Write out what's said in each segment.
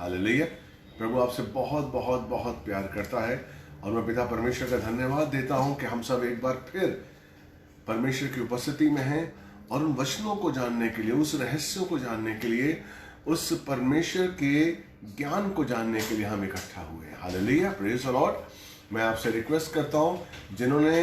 Hallelujah. प्रभु आपसे बहुत बहुत बहुत प्यार करता है और मैं पिता परमेश्वर का धन्यवाद देता हूं कि हम सब एक बार फिर परमेश्वर की उपस्थिति में हैं और उन वचनों को जानने के लिए, उस रहस्यों को जानने के लिए, उस परमेश्वर के ज्ञान को जानने के लिए हम इकट्ठा हुए हैं। Hallelujah, praise the Lord. मैं आपसे रिक्वेस्ट करता हूं जिन्होंने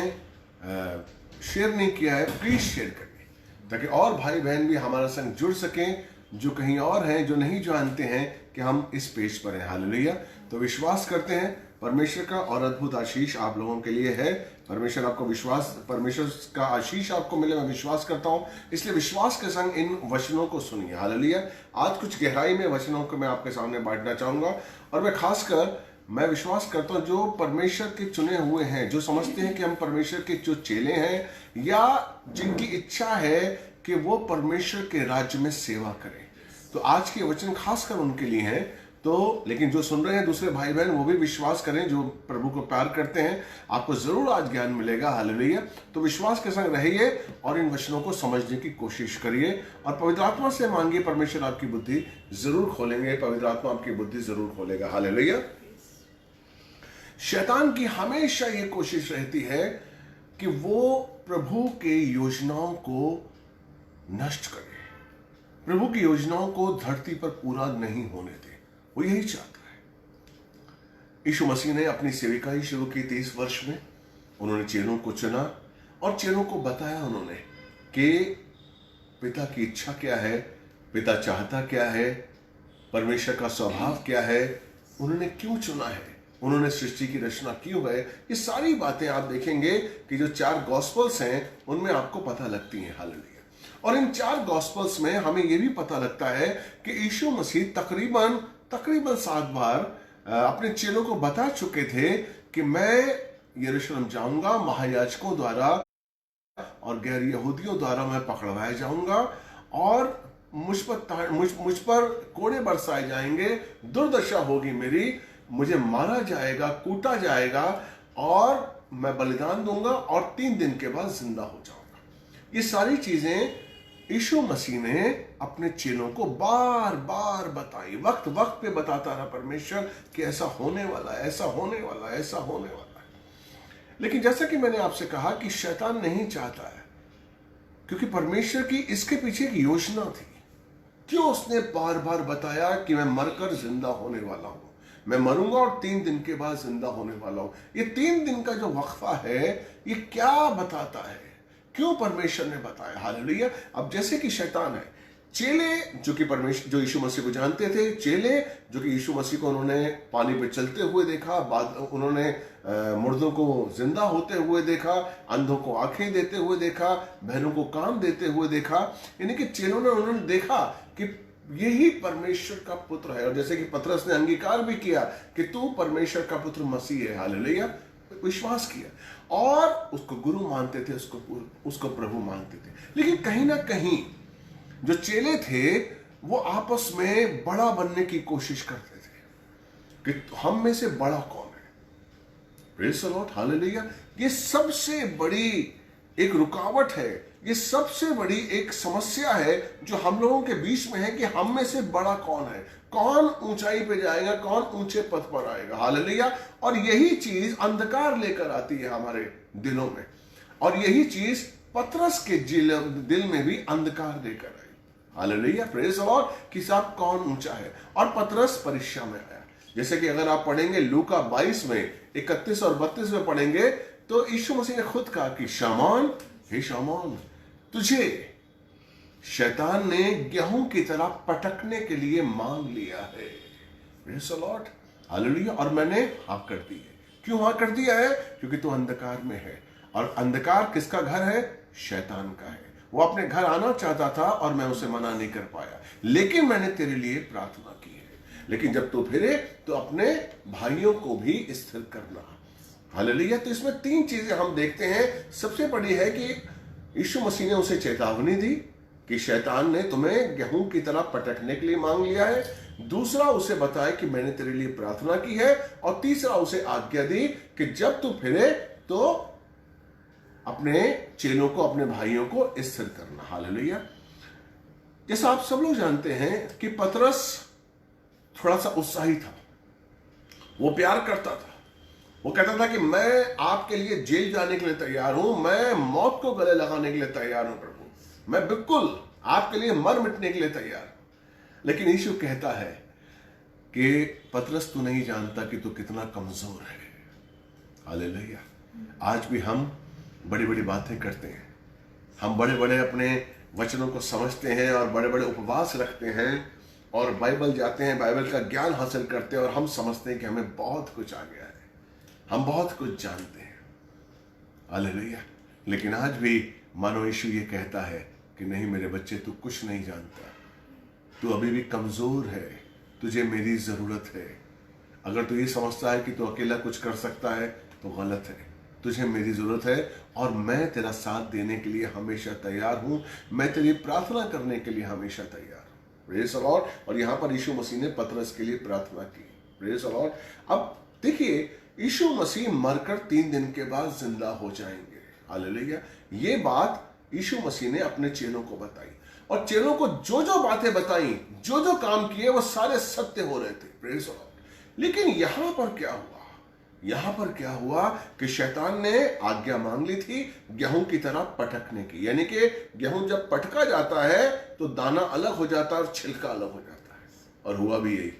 शेयर नहीं किया है, प्लीज शेयर करिए ताकि और भाई बहन भी हमारे संग जुड़ सकें जो कहीं और हैं, जो नहीं जानते हैं कि हम इस पेज पर हैं। हालेलुया। तो विश्वास करते हैं परमेश्वर का और अद्भुत आशीष आप लोगों के लिए है। परमेश्वर का आशीष आपको मिले, मैं विश्वास करता हूं। इसलिए विश्वास के संग इन वचनों को सुनिए। हालेलुया। आज कुछ गहराई में वचनों को मैं आपके सामने बांटना चाहूंगा और मैं विश्वास करता हूं जो परमेश्वर के चुने हुए हैं, जो समझते हैं कि हम परमेश्वर के जो चेले हैं या जिनकी इच्छा है कि वो परमेश्वर के राज्य में सेवा करें, तो आज के वचन खासकर उनके लिए हैं। तो लेकिन जो सुन रहे हैं दूसरे भाई बहन, वो भी विश्वास करें, जो प्रभु को प्यार करते हैं, आपको जरूर आज ज्ञान मिलेगा। हालेलुया। तो विश्वास के संग रहिए और इन वचनों को समझने की कोशिश करिए और पवित्र आत्मा से मांगिए, परमेश्वर आपकी बुद्धि जरूर खोलेंगे, पवित्र आत्मा आपकी बुद्धि जरूर खोलेगा। हालेलुया। शैतान की हमेशा ये कोशिश रहती है कि वो प्रभु के योजनाओं को नष्ट करे, प्रभु की योजनाओं को धरती पर पूरा नहीं होने दे। वो यही चाहता है। यीशु मसीह ने अपनी सेविकाई शुरू की 30 वर्ष में। उन्होंने चेलों को चुना और चेलों को बताया उन्होंने कि पिता की इच्छा क्या है, पिता चाहता क्या है, परमेश्वर का स्वभाव क्या है, उन्होंने क्यों चुना है, उन्होंने सृष्टि की रचना क्यों है। ये सारी बातें आप देखेंगे कि जो 4 गॉस्पेल्स हैं उनमें आपको पता लगती हैं। हालेलुया। और इन 4 गॉस्पेल्स में हमें यह भी पता लगता है कि यीशु मसीह तकरीबन 7 बार अपने चेलों को बता चुके थे कि मैं यरूशलेम जाऊंगा, महायाजकों द्वारा और गैर यहूदियों द्वारा मैं पकड़वाया जाऊंगा और मुझ पर कोड़े बरसाए जाएंगे, दुर्दशा होगी मेरी, मुझे मारा जाएगा, कूटा जाएगा और मैं बलिदान दूंगा और 3 दिन के बाद जिंदा हो जाऊंगा। ये सारी चीजें यीशु मसीह ने अपने चेलों को बार बार बताई, वक्त वक्त पे बताता रहा परमेश्वर कि ऐसा होने वाला है, ऐसा होने वाला है, ऐसा होने वाला है। लेकिन जैसा कि मैंने आपसे कहा कि शैतान नहीं चाहता है, क्योंकि परमेश्वर की इसके पीछे एक योजना थी। क्यों उसने बार बार बताया कि मैं मरकर जिंदा होने वाला हूं, मैं मरूंगा और 3 दिन के बाद जिंदा होने वाला हूं। ये 3 दिन का जो वक्फा है, ये क्या बताता है, क्यों परमेश्वर ने बताया। हालेलुया। अब जैसे कि शैतान है, चेले जो यीशु मसीह को जानते थे, चेले जो कि यीशु मसीह को उन्होंने पानी पे चलते हुए देखा, बाद उन्होंने मुर्दों को जिंदा होते हुए देखा, अंधों को आंखें देते हुए देखा, बहनों को काम देते हुए देखा, यानी कि चेलों ने उन्होंने देखा कि यही परमेश्वर का पुत्र है। और जैसे कि पतरस ने अंगीकार भी किया कि तू परमेश्वर का पुत्र मसीह है। हालेलुया। विश्वास किया और उसको गुरु मानते थे, उसको प्रभु मानते थे। लेकिन कहीं ना कहीं जो चेले थे वो आपस में बड़ा बनने की कोशिश करते थे कि हम में से बड़ा कौन है। Praise the lord. हालेलुया। ये सबसे बड़ी एक रुकावट है, ये सबसे बड़ी एक समस्या है जो हम लोगों के बीच में है कि हम में से बड़ा कौन है, कौन ऊंचाई पे जाएगा, कौन ऊंचे पद पर आएगा। हालेलुया। और यही चीज अंधकार लेकर आती है हमारे दिलों में, और यही चीज पतरस के दिल में भी अंधकार लेकर आई। हालेलुया। Praise the Lord. कि साहब कौन ऊंचा है, और पतरस परीक्षा में आया। जैसे कि अगर आप पढ़ेंगे लूका 22 में 31 और 32 में पढ़ेंगे तो यीशु मसीह ने खुद कहा कि शमौन, हे शमौन, तुझे शैतान ने गेहूं की तरह पटकने के लिए मांग लिया है। Praise the lord. हालेलुया। और मैंने हाँ कर दी है। क्यों हाँ कर दिया है? क्योंकि तू अंधकार में है, और अंधकार किसका घर है? शैतान का है। वो अपने घर आना चाहता था और मैं उसे मना नहीं कर पाया, लेकिन मैंने तेरे लिए प्रार्थना की है। लेकिन जब तू फिरे तो अपने भाइयों को भी स्थिर करना। हालेलुया। तो इसमें 3 चीजें हम देखते हैं। सबसे बड़ी है कि यीशु मसीह ने उसे चेतावनी दी कि शैतान ने तुम्हें गेहूं की तरह पटकने के लिए मांग लिया है। दूसरा, उसे बताया कि मैंने तेरे लिए प्रार्थना की है। और तीसरा, उसे आज्ञा दी कि जब तू फिरे तो अपने चेलों को, अपने भाइयों को स्थिर करना। हालेलुया। जैसा आप सब लोग जानते हैं कि पतरस थोड़ा सा उत्साही था, वो प्यार करता था। वो कहता था कि मैं आपके लिए जेल जाने के लिए तैयार हूं, मैं मौत को गले लगाने के लिए तैयार हूं प्रभु, मैं बिल्कुल आपके लिए मर मिटने के लिए तैयार हूं। लेकिन यीशु कहता है कि पतरस तू नहीं जानता कि तू कितना कमजोर है। हालेलुया। आज भी हम बड़ी बड़ी बातें करते हैं, हम बड़े बड़े अपने वचनों को समझते हैं और बड़े बड़े उपवास रखते हैं और बाइबल जाते हैं, बाइबल का ज्ञान हासिल करते हैं और हम समझते हैं कि हमें बहुत कुछ आ गया है, हम बहुत कुछ जानते हैं। हालेलुया। लेकिन आज भी मानो यीशु ये कहता है कि नहीं मेरे बच्चे, तू कुछ नहीं जानता, तू अभी भी कमजोर है, तुझे मेरी जरूरत है। अगर तू ये समझता है कि तू अकेला कुछ कर सकता है तो गलत है, तुझे मेरी जरूरत है और मैं तेरा साथ देने के लिए हमेशा तैयार हूं, मैं तेरी प्रार्थना करने के लिए हमेशा तैयार हूं। Praise the Lord. और यहां पर यीशु मसीह ने पतरस के लिए प्रार्थना की। Praise the Lord. अब देखिए, यीशु मसीह मरकर 3 दिन के बाद जिंदा हो जाएंगे। हालेलुया। ये बात यीशु मसीह ने अपने चेलों को बताई और चेलों को जो जो बातें बताई, जो जो काम किए, वो सारे सत्य हो रहे थे। Praise the Lord. लेकिन यहां पर क्या हुआ? यहां पर क्या हुआ कि शैतान ने आज्ञा मांग ली थी गेहूं की तरह पटकने की। यानी कि गेहूं जब पटका जाता है तो दाना अलग हो जाता है और छिलका अलग हो जाता है, और हुआ भी यही।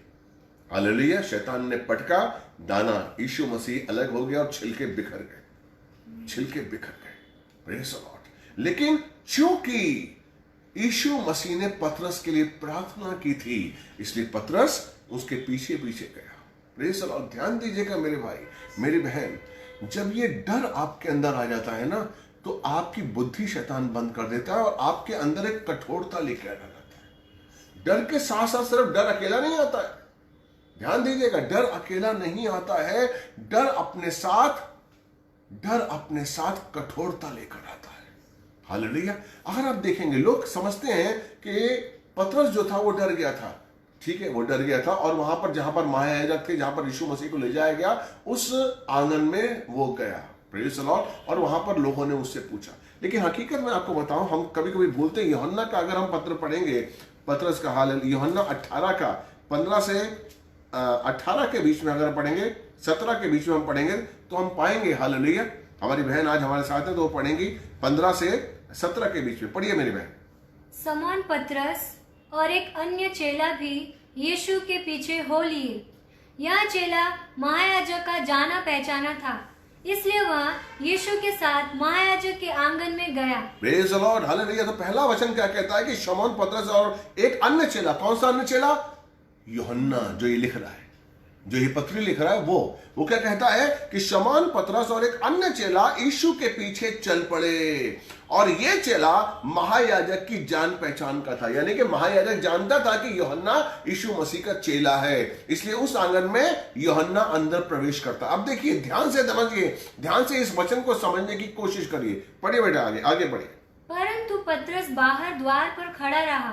हालेलुया। शैतान ने पटका, दाना यीशु मसीह अलग हो गया और छिलके बिखर गए, छिलके बिखर गए। Praise the Lord. लेकिन चूंकि यीशु मसीह ने पतरस के लिए प्रार्थना की थी, इसलिए पतरस उसके पीछे पीछे गया। Praise the Lord. ध्यान दीजिएगा मेरे भाई, मेरी बहन, जब ये डर आपके अंदर आ जाता है ना, तो आपकी बुद्धि शैतान बंद कर देता है और आपके अंदर एक कठोरता लेकर आ जाता है। डर के साथ साथ सिर्फ डर अकेला नहीं आता है, ध्यान दीजिएगा, डर अकेला नहीं आता है, डर अपने साथ कठोरता लेकर आता है। हालेलुया। अगर आप देखेंगे, लोग समझते हैं कि पतरस जो था वो डर गया था, ठीक है, वो डर गया था और वहां पर जहां पर महायाजक थे, जहां पर यीशु मसीह को ले जाया गया, उस आंगन में वो गया। Praise the Lord. और वहां पर लोगों ने उससे पूछा। लेकिन हकीकत में आपको बताऊं, हम कभी कभी भूलते हैं। यूहन्ना का अगर हम पत्र पढ़ेंगे, पतरस का हाल, यूहन्ना 18 का 15 से 18 के बीच में अगर पढ़ेंगे, 17 के बीच में हम पढ़ेंगे तो हम पाएंगे। हालेलुया। हमारी बहन आज हमारे साथ है तो वो पढ़ेंगी 15 से 17 के बीच में। पढ़िए मेरी बहन। समौन पतरस और एक अन्य चेला भी यीशु के पीछे हो लिए। यह चेला महायाजक का जाना पहचाना था, इसलिए वह यीशु के साथ महायाजक के आंगन में गया। Praise the lord. हालेलुया। तो पहला वचन क्या कहता है कि शमौन पतरस और एक अन्य चेला। कौन सा अन्य चेला? यूहन्ना, जो ये लिख रहा है, जो ये पत्री लिख रहा है, वो क्या कहता है कि शमौन पतरस और एक अन्य चेला यीशु के पीछे चल पड़े। और ये चेला महायाजक की जान पहचान का था, यानी कि महायाजक जानता था कि यूहन्ना यीशु मसीह का चेला है, इसलिए उस आंगन में यूहन्ना अंदर प्रवेश करता। अब देखिए, ध्यान से समझिए, ध्यान से इस वचन को समझने की कोशिश करिए। पढ़िए बेटा, आगे पढ़िए। परंतु पतरस बाहर द्वार पर खड़ा रहा।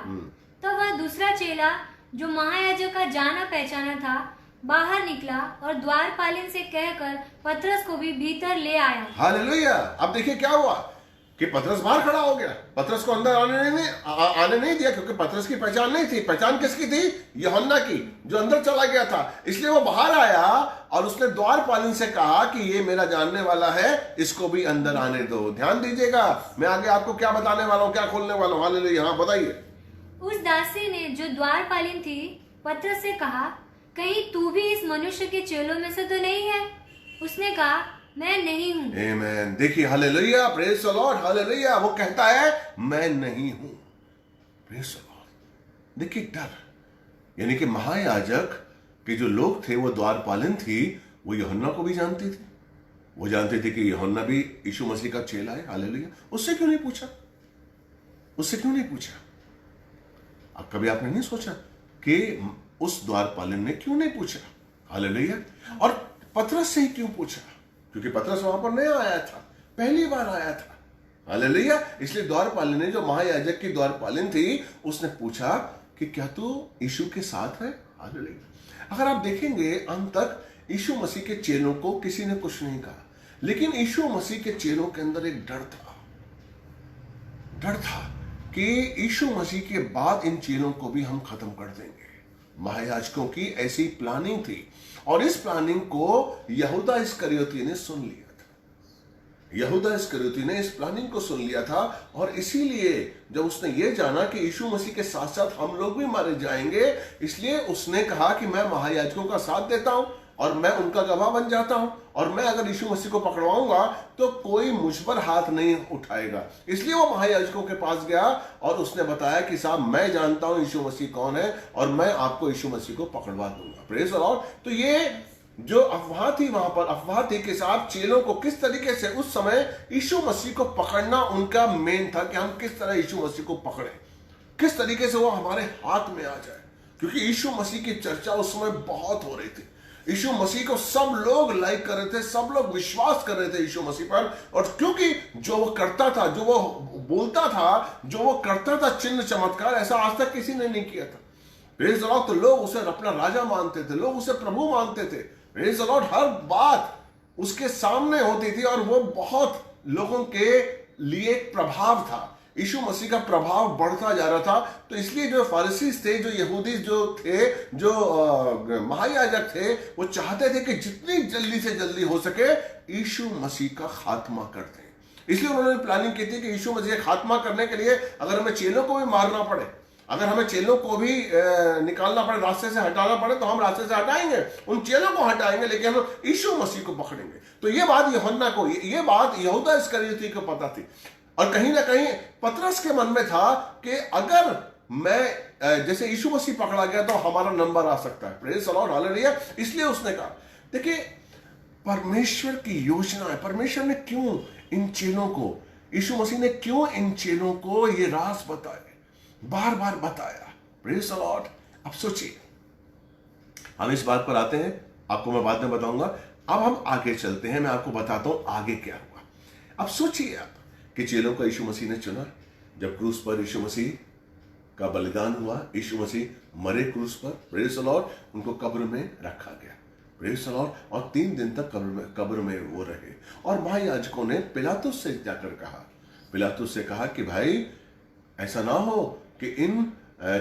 तब वह दूसरा चेला जो महायाजक का जाना पहचाना था बाहर निकला और द्वारपालिन से कहकर पतरस को भी भीतर ले आया। हालेलुया। अब देखिए क्या हुआ कि पतरस बाहर खड़ा हो गया, पतरस को अंदर आने नहीं दिया, क्योंकि पतरस की पहचान नहीं थी। पहचान किसकी थी? यूहन्ना की, जो अंदर चला गया था। इसलिए वो बाहर आया और उसने द्वारपालिन से कहा कि ये मेरा जानने वाला है, इसको भी अंदर आने दो। ध्यान दीजिएगा, मैं आगे आपको क्या बताने वाला हूँ, क्या खोलने वाला हूँ। हालेलुया। हाँ, बताइए। उस दासी ने, जो द्वारपालिन थी, पतरस से कहा, कहीं तू भी इस मनुष्य के चेलों में से तो नहीं है? उसने कहा, मैं नहीं हूँ। आमीन। देखिए, hallelujah, praise the lord, hallelujah. वो कहता है मैं नहीं हूँ। Praise the Lord. देखिए, डर, यानी कि महायाजक के जो लोग थे, वो द्वारपालिन थी, वो यूहन्ना को भी जानती थी। वो जानते थे कि यूहन्ना भी यीशु मसीह का चेला है। हालेलुया। उससे क्यों नहीं पूछा? उससे क्यों नहीं पूछा? अब कभी आपने नहीं सोचा कि उस द्वारपालिन ने क्यों नहीं पूछा? हालेलुया। और पतरस से ही क्यों पूछा? क्योंकि पतरस वहां पर नया आया था, पहली बार आया था। हालेलुया। इसलिए द्वारपालिन ने, जो महायाजक की द्वारपालिन थी, उसने पूछा कि क्या तू यीशु के साथ है? हालेलुया। अगर आप देखेंगे, अंत तक यीशु मसीह के चेलों को किसी ने कुछ नहीं कहा, लेकिन यीशु मसीह के चेलों के अंदर एक डर था कि यीशु मसीह के बाद इन चेलों को भी हम खत्म कर देंगे। महायाजकों की ऐसी प्लानिंग थी और इस प्लानिंग को यहूदा इस्करियोती ने सुन लिया था। यहूदा इस्करियोती ने इस प्लानिंग को सुन लिया था और इसीलिए जब उसने ये जाना कि यीशु मसीह के साथ साथ हम लोग भी मारे जाएंगे, इसलिए उसने कहा कि मैं महायाजकों का साथ देता हूं और मैं उनका गवाह बन जाता हूं और मैं अगर यीशु मसीह को पकड़वाऊंगा तो कोई मुझ पर हाथ नहीं उठाएगा। इसलिए वो महायाजकों के पास गया और उसने बताया कि साहब मैं जानता हूं यीशु मसीह कौन है और मैं आपको यीशु मसीह को पकड़वा दूंगा। Praise the Lord. तो ये जो अफवाह थी, वहां पर अफवाह थी कि साहब चेलों को किस तरीके से उस समय यीशु मसीह को पकड़ना उनका मेन था कि हम किस तरह यीशु मसीह को पकड़े, किस तरीके से वो हमारे हाथ में आ जाए, क्योंकि यीशु मसीह की चर्चा उस समय बहुत हो रही थी। यीशु मसीह को सब लोग लाइक कर रहे थे, सब लोग विश्वास कर रहे थे यीशु मसीह पर, और क्योंकि जो वो करता था, जो वो बोलता था, जो वो करता था चिन्ह चमत्कार, ऐसा आज तक किसी ने नहीं किया था। Praise the Lord. तो लोग उसे अपना राजा मानते थे, लोग उसे प्रभु मानते थे। Praise the Lord. हर बात उसके सामने होती थी और वो बहुत लोगों के लिए एक प्रभाव था। यीशु मसीह का प्रभाव बढ़ता जा रहा था। तो इसलिए जो फारिसी थे, जो यहूदी जो थे, जो महायाजक थे, वो चाहते थे कि जितनी जल्दी से जल्दी हो सके यीशु मसीह का खात्मा करते हैं। इसलिए उन्होंने प्लानिंग की थी कि यीशु मसीह का खात्मा करने के लिए अगर हमें चेलों को भी मारना पड़े, अगर हमें चेलों को भी निकालना पड़े, रास्ते से हटाना पड़े, तो हम रास्ते से हटाएंगे, उन चेलों को हटाएंगे, लेकिन हम यीशु मसीह को पकड़ेंगे। तो ये बात यूहन्ना को, ये बात यहूदा इस्करियोती को पता थी और कहीं ना कहीं पतरस के मन में था कि अगर मैं जैसे यीशु मसीह पकड़ा गया तो हमारा नंबर आ सकता है। Praise the lord, hallelujah. इसलिए उसने कहा, देखिए परमेश्वर की योजना है, परमेश्वर ने क्यों इन चेलों को, यीशु मसीह ने क्यों इन चेलों को ये राज बताए, बार बार बताया। Praise the Lord. अब सोचिए, हम इस बात पर आते हैं, आपको मैं बाद में बताऊंगा। अब हम आगे चलते हैं, मैं आपको बताता हूं आगे क्या हुआ। अब सोचिए आप कि चेलों को यीशु मसीह ने चुना, जब क्रूस पर यीशु मसीह का बलिदान हुआ, यीशु मसीह मरे क्रूस पर, प्रेज द लॉर्ड, उनको कब्र में रखा गया, प्रेज द लॉर्ड, और 3 दिन तक कब्र में वो रहे। और महायाजकों ने पिलातुस से जाकर कहा, पिलातुस से कहा कि भाई ऐसा ना हो कि इन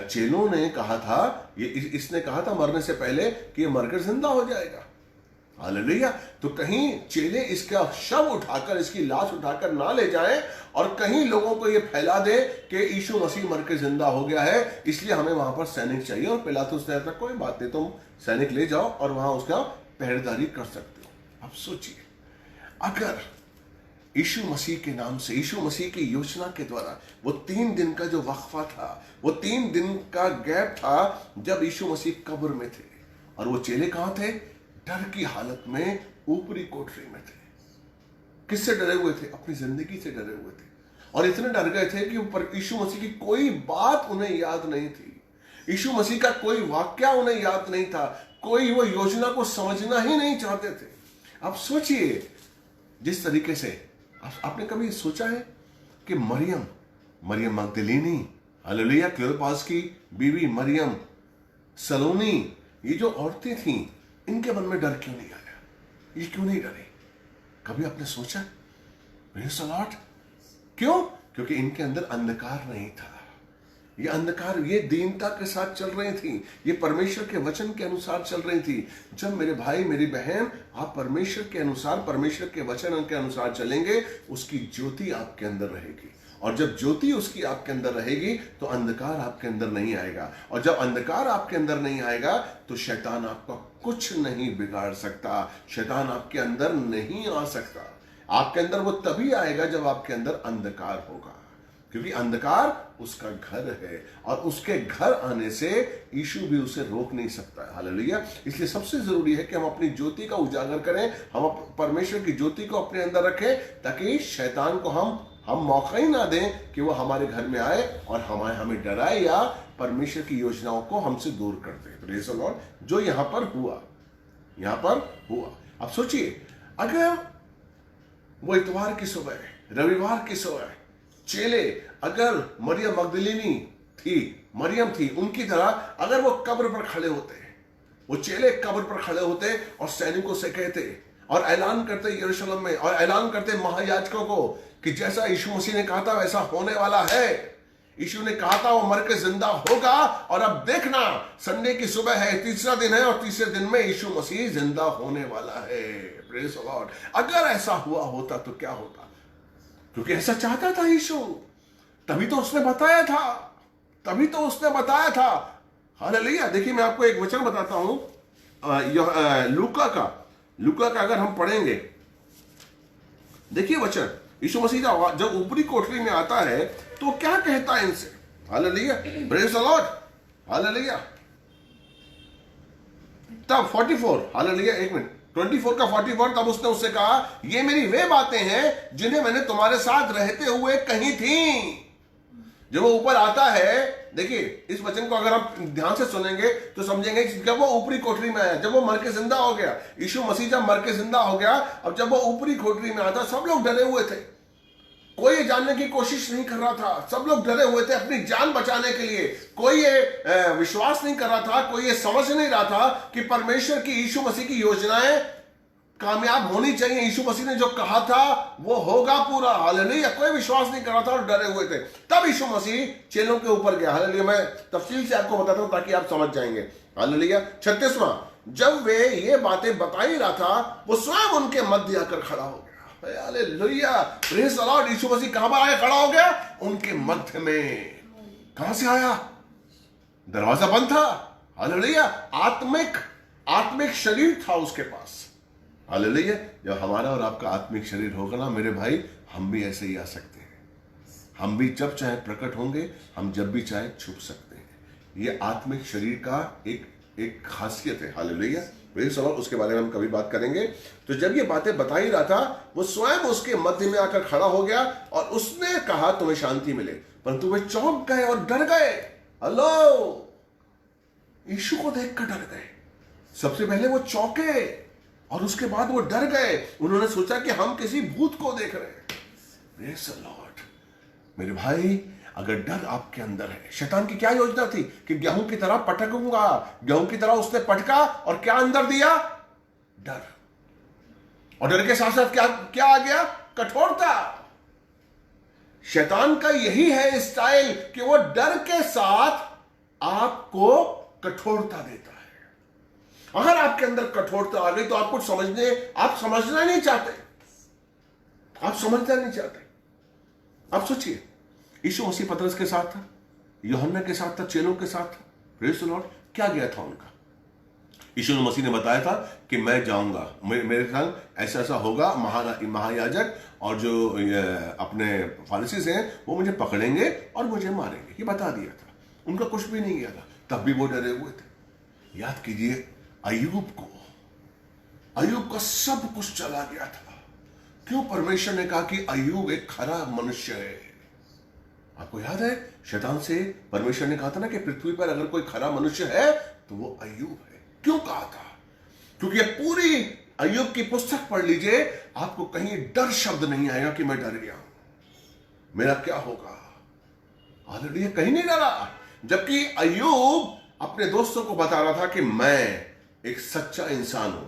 चेलों ने कहा था, ये इसने कहा था मरने से पहले कि ये मरकर जिंदा हो जाएगा। हालेलुया। तो कहीं चेले इसका शव उठाकर, इसकी लाश उठाकर ना ले जाएं और कहीं लोगों को ये फैला दे कि यीशु मसीह मर के जिंदा हो गया है, इसलिए हमें वहां पर सैनिक चाहिए। और पिलातुस ने कहा कोई बात नहीं, तुम सैनिक ले जाओ और वहां उसका पहरेदारी कर सकते हो। अब सोचिए, अगर यीशु मसीह के नाम से, यीशु मसीह की योजना के द्वारा वो 3 दिन का जो वक्फा था, वो 3 दिन का गैप था जब यीशु मसीह कब्र में थे और वो चेले कहां थे? डर की हालत में ऊपरी कोठरी में थे। किससे डरे हुए थे? अपनी जिंदगी से डरे हुए थे और इतने डर गए थे कि यीशु मसीह की कोई बात उन्हें याद नहीं थी, यीशु मसीह का कोई वाक्या उन्हें याद नहीं था, कोई वो योजना को समझना ही नहीं चाहते थे। अब सोचिए, जिस तरीके से आपने कभी सोचा है कि मरियम मगदलीनी, हालेलुया, क्लोपास की बीवी मरियम, सलोनी, ये जो औरतें थीं, इनके मन में डर क्यों नहीं आया? ये क्यों नहीं डरे? कभी आपने सोचा? Praise the Lord. क्यों? क्योंकि इनके अंदर अंधकार नहीं था। ये अंधकार, ये दीनता के साथ चल रही थी, ये परमेश्वर के वचन के अनुसार चल रही थी। जब मेरे भाई मेरी बहन, आप परमेश्वर के अनुसार, परमेश्वर के वचन के अनुसार चलेंगे, उसकी ज्योति आपके अंदर रहेगी, और जब ज्योति उसकी आपके अंदर रहेगी तो अंधकार आपके अंदर नहीं आएगा, और जब अंधकार आपके अंदर नहीं आएगा तो शैतान आपका कुछ नहीं बिगाड़ सकता, शैतान आपके अंदर नहीं आ सकता। आपके अंदर वो तभी आएगा जब आपके अंदर अंधकार होगा, क्योंकि अंधकार उसका घर है और उसके घर आने से यीशु भी उसे रोक नहीं सकता है। हालेलुया। इसलिए सबसे जरूरी है कि हम अपनी ज्योति का उजागर करें, हम परमेश्वर की ज्योति को अपने अंदर रखें, ताकि शैतान को हम मौका ही ना दें कि वो हमारे घर में आए और हमें डराए या परमेश्वर की योजनाओं को हमसे दूर कर दे। Praise the Lord. जो यहां पर हुआ। अब सोचिए, अगर वो इतवार की सुबह, रविवार की सुबह चेले अगर मरियम मगदलीनी थी उनकी तरह अगर वो कब्र पर खड़े होते, वो चेले कब्र पर खड़े होते और सैनिकों से कहते और ऐलान करते यरूशलेम में, और ऐलान करते महायाजकों को कि जैसा यीशु मसीह ने कहा था वैसा होने वाला है, यीशु ने कहा था वो मर के जिंदा होगा, और अब देखना संडे की सुबह है, तीसरा दिन है, और तीसरे दिन में यीशु मसीह जिंदा होने वाला है। Praise the Lord. अगर ऐसा हुआ होता तो क्या होता? क्योंकि ऐसा चाहता था यीशु, तभी तो उसने बताया था, हालेलुया। देखिए मैं आपको एक वचन बताता हूं, लूका का अगर हम पढ़ेंगे, देखिए वचन, यीशु मसीह जब ऊपरी कोठरी में आता है तो क्या कहता है इनसे? Hallelujah, praise the lord, hallelujah. तब 44, हालेलुया, एक मिनट, 24 का 44, तब उसने उससे कहा, ये मेरी वे बातें हैं जिन्हें मैंने तुम्हारे साथ रहते हुए कही थी। जब वो ऊपर आता है, देखिए इस वचन को अगर आप ध्यान से सुनेंगे तो समझेंगे कि जब वो ऊपरी कोठरी में आया, जब वो मर के जिंदा हो गया, यीशु मसीह जब मर के जिंदा हो गया, अब जब वो ऊपरी कोठरी में आता, सब लोग डरे हुए थे, कोई ये जानने की कोशिश नहीं कर रहा था, सब लोग डरे हुए थे अपनी जान बचाने के लिए। कोई ये विश्वास नहीं कर रहा था, कोई ये समझ नहीं रहा था कि परमेश्वर की, यीशु मसीह की योजनाएं कामयाब होनी चाहिए। यीशु मसीह ने जो कहा था वो होगा पूरा, हालेलुया। कोई विश्वास नहीं कर रहा था और डरे हुए थे। तब यीशु मसीह चेलों के ऊपर गया, हालेलुया। मैं तफसील से आपको बताता हूं ताकि आप समझ जाएंगे, हालेलुया। 36वां, जब वे ये बातें बता ही रहा था, वो स्वयं उनके मध्य आकर खड़ा हो गया, hallelujah, praise the lord. Yeshu मसीह कहां पर आया खड़ा हो गया? उनके मध्य में। कहां से आया? दरवाजा बंद था, हालेलुया। आत्मिक शरीर था उसके पास, हालेलुया। जब हमारा और आपका आत्मिक शरीर होगा ना मेरे भाई, हम भी ऐसे ही आ सकते हैं। हम भी जब चाहे प्रकट होंगे, हम जब भी चाहे छुप सकते हैं। ये आत्मिक शरीर का एक खासियत है, हालेलुया, प्रेज़ द लॉर्ड। उसके बारे में हम कभी बात करेंगे। तो जब ये बातें बता ही रहा था, वो स्वयं उसके मध्य में आकर खड़ा हो गया और उसने कहा तुम्हें शांति मिले। परंतु वे चौंक गए और डर गए। हेलो, यीशु को देखकर डर गए। सबसे पहले वो चौंके और उसके बाद वो डर गए। उन्होंने सोचा कि हम किसी भूत को देख रहे हैं। Praise the Lord. मेरे भाई, अगर डर आपके अंदर है, शैतान की क्या योजना थी कि गेहूं की तरह पटकूंगा, गेहूं की तरह उसने पटका और क्या अंदर दिया? डर। और डर के साथ साथ क्या आ गया? कठोरता। शैतान का यही है स्टाइल कि वो डर के साथ आपको कठोरता देता है। अगर आपके अंदर कठोरता आ गई तो आप समझना नहीं चाहते, आप सोचिए, यीशु मसीह पतरस के साथ था, यूहन्ना के साथ था, चेलों के साथ था, प्रेज़ द लॉर्ड। क्या गया था उनका? यीशु मसीह ने बताया था कि मैं जाऊंगा, मेरे संग ऐसा ऐसा होगा, महायाजक और जो अपने फारिसी हैं वो मुझे पकड़ेंगे और मुझे मारेंगे, ये बता दिया था। उनका कुछ भी नहीं गया था, तब भी वो डरे हुए थे। याद कीजिए अय्यूब का सब कुछ चला गया था। क्यों? परमेश्वर ने कहा कि अय्यूब एक खरा मनुष्य है। आपको याद है, शैतान से परमेश्वर ने कहा था ना कि पृथ्वी पर अगर कोई खरा मनुष्य है तो वो अय्यूब है। क्यों कहा था? क्योंकि पूरी अय्यूब की पुस्तक पढ़ लीजिए, आपको कहीं डर शब्द नहीं आएगा कि मैं डर गया हूं, मेरा क्या होगा, हालेलुया, कहीं नहीं डरा। जबकि अय्यूब अपने दोस्तों को बता रहा था कि मैं एक सच्चा इंसान हूं,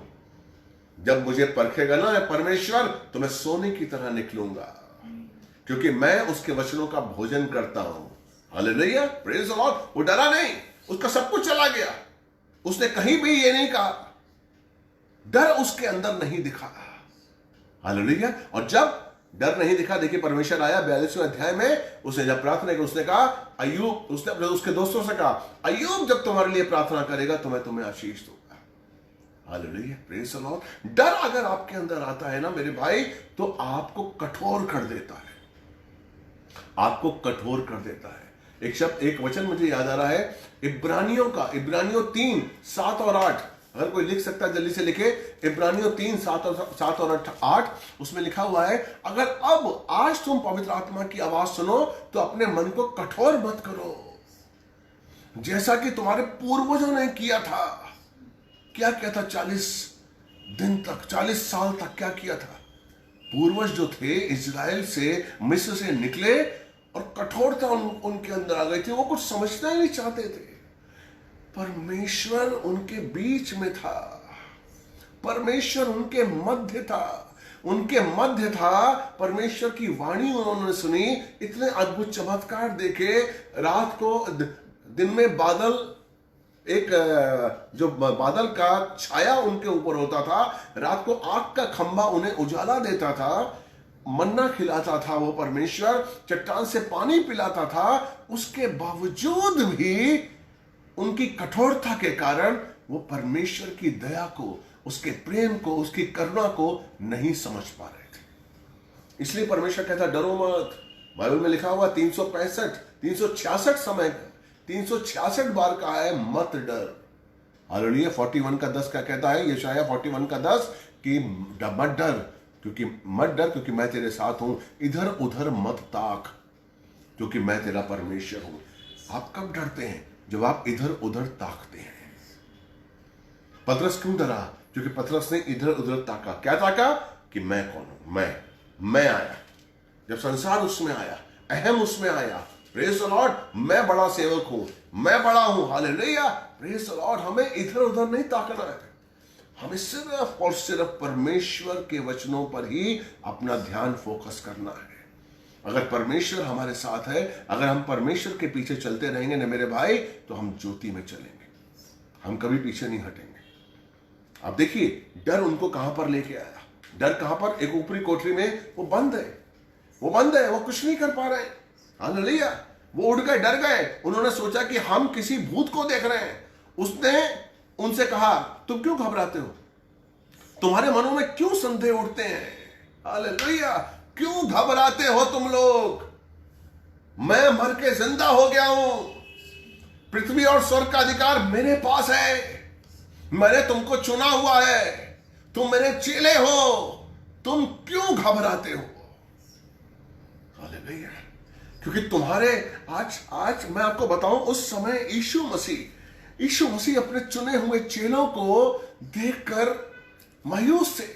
जब मुझे परखेगा ना परमेश्वर तो मैं सोने की तरह निकलूंगा, क्योंकि मैं उसके वचनों का भोजन करता हूं, हालेलुया, प्रेज़ द लॉर्ड। वो डरा नहीं, उसका सब कुछ चला गया, उसने कहीं भी ये नहीं कहा, डर उसके अंदर नहीं दिखा, हालेलुया। और जब डर नहीं दिखा, देखिए परमेश्वर आया 42वें अध्याय में, उसने जब प्रार्थना की, उसने कहा अय्यूब, उसने अपने उसके दोस्तों से कहा, अय्यूब जब तुम्हारे लिए प्रार्थना करेगा तो मैं तुम्हें आशीष दूंगा, हालेलुया, प्रेज़ द लॉर्ड। डर अगर आपके अंदर आता है ना मेरे भाई, तो आपको कठोर कर देता है, आपको कठोर कर देता है। एक वचन मुझे याद आ रहा है, इब्रानियों 3:7 और 8, अगर कोई लिख सकता है जल्दी से लिखे। इब्रानियों 3:7 और 8, उसमें लिखा हुआ है, अगर अब आज तुम पवित्र आत्मा की आवाज सुनो तो अपने मन को कठोर मत करो, जैसा कि तुम्हारे पूर्वजों ने किया था। क्या किया था? 40 साल तक क्या किया था? पूर्वज जो थे इजराइल से, मिस्र से निकले और कठोरता उनके अंदर आ गई थी, वो कुछ समझना ही नहीं चाहते थे। परमेश्वर उनके बीच में था, परमेश्वर उनके मध्य था, उनके मध्य था, परमेश्वर की वाणी उन्होंने सुनी, इतने अद्भुत चमत्कार देखे। रात को दिन में बादल, एक जो बादल का छाया उनके ऊपर होता था, रात को आग का खंभा उन्हें उजाला देता था, मन्ना खिलाता था वो परमेश्वर, चट्टान से पानी पिलाता था। उसके बावजूद भी उनकी कठोरता के कारण वो परमेश्वर की दया को, उसके प्रेम को, उसकी करुणा को नहीं समझ पा रहे थे। इसलिए परमेश्वर कहता डरो मत। बाइबल में लिखा हुआ 366 समय 366 बार कहा है मत डर। हालेलुया। 41 का 10 का कहता है, यशाया 41 का 10 कि मत डर, क्योंकि मैं तेरे साथ हूं। इधर उधर मत ताक, क्योंकि मैं तेरा परमेश्वर हूं। आप कब डरते हैं? जब आप इधर उधर ताकते हैं। पतरस क्यों डरा? क्योंकि पतरस ने इधर उधर ताका। क्या ताका? कि मैं कौन हूं? मैं आया। जब संसार उसमें आया, अहम उसमें आया, प्रेज द लॉर्ड, मैं बड़ा सेवक हूं, मैं बड़ा हूं। Hallelujah, praise the Lord. हमें इधर उधर नहीं ताकना है, हमें सिर्फ और सिर्फ परमेश्वर के वचनों पर ही अपना ध्यान फोकस करना है। अगर परमेश्वर हमारे साथ है, अगर हम परमेश्वर के पीछे चलते रहेंगे ना मेरे भाई, तो हम ज्योति में चलेंगे, हम कभी पीछे नहीं हटेंगे। अब देखिए डर उनको कहां पर लेके आया। डर कहां पर? एक ऊपरी कोठरी में वो बंद है, वो कुछ नहीं कर पा रहे। हालेलुया। वो उड़ गए, डर गए। उन्होंने सोचा कि हम किसी भूत को देख रहे हैं। उसने उनसे कहा तुम क्यों घबराते हो? तुम्हारे मनों में क्यों संदेह उठते हैं? हालेलुया। क्यों घबराते हो तुम लोग? मैं मर के जिंदा हो गया हूं। पृथ्वी और स्वर्ग का अधिकार मेरे पास है। मैंने तुमको चुना हुआ है, तुम मेरे चेले हो, तुम क्यों घबराते हो? हालेलुया। क्योंकि तुम्हारे आज मैं आपको बताऊं, उस समय यीशु मसीह अपने चुने हुए चेलों को देखकर मायूस थे।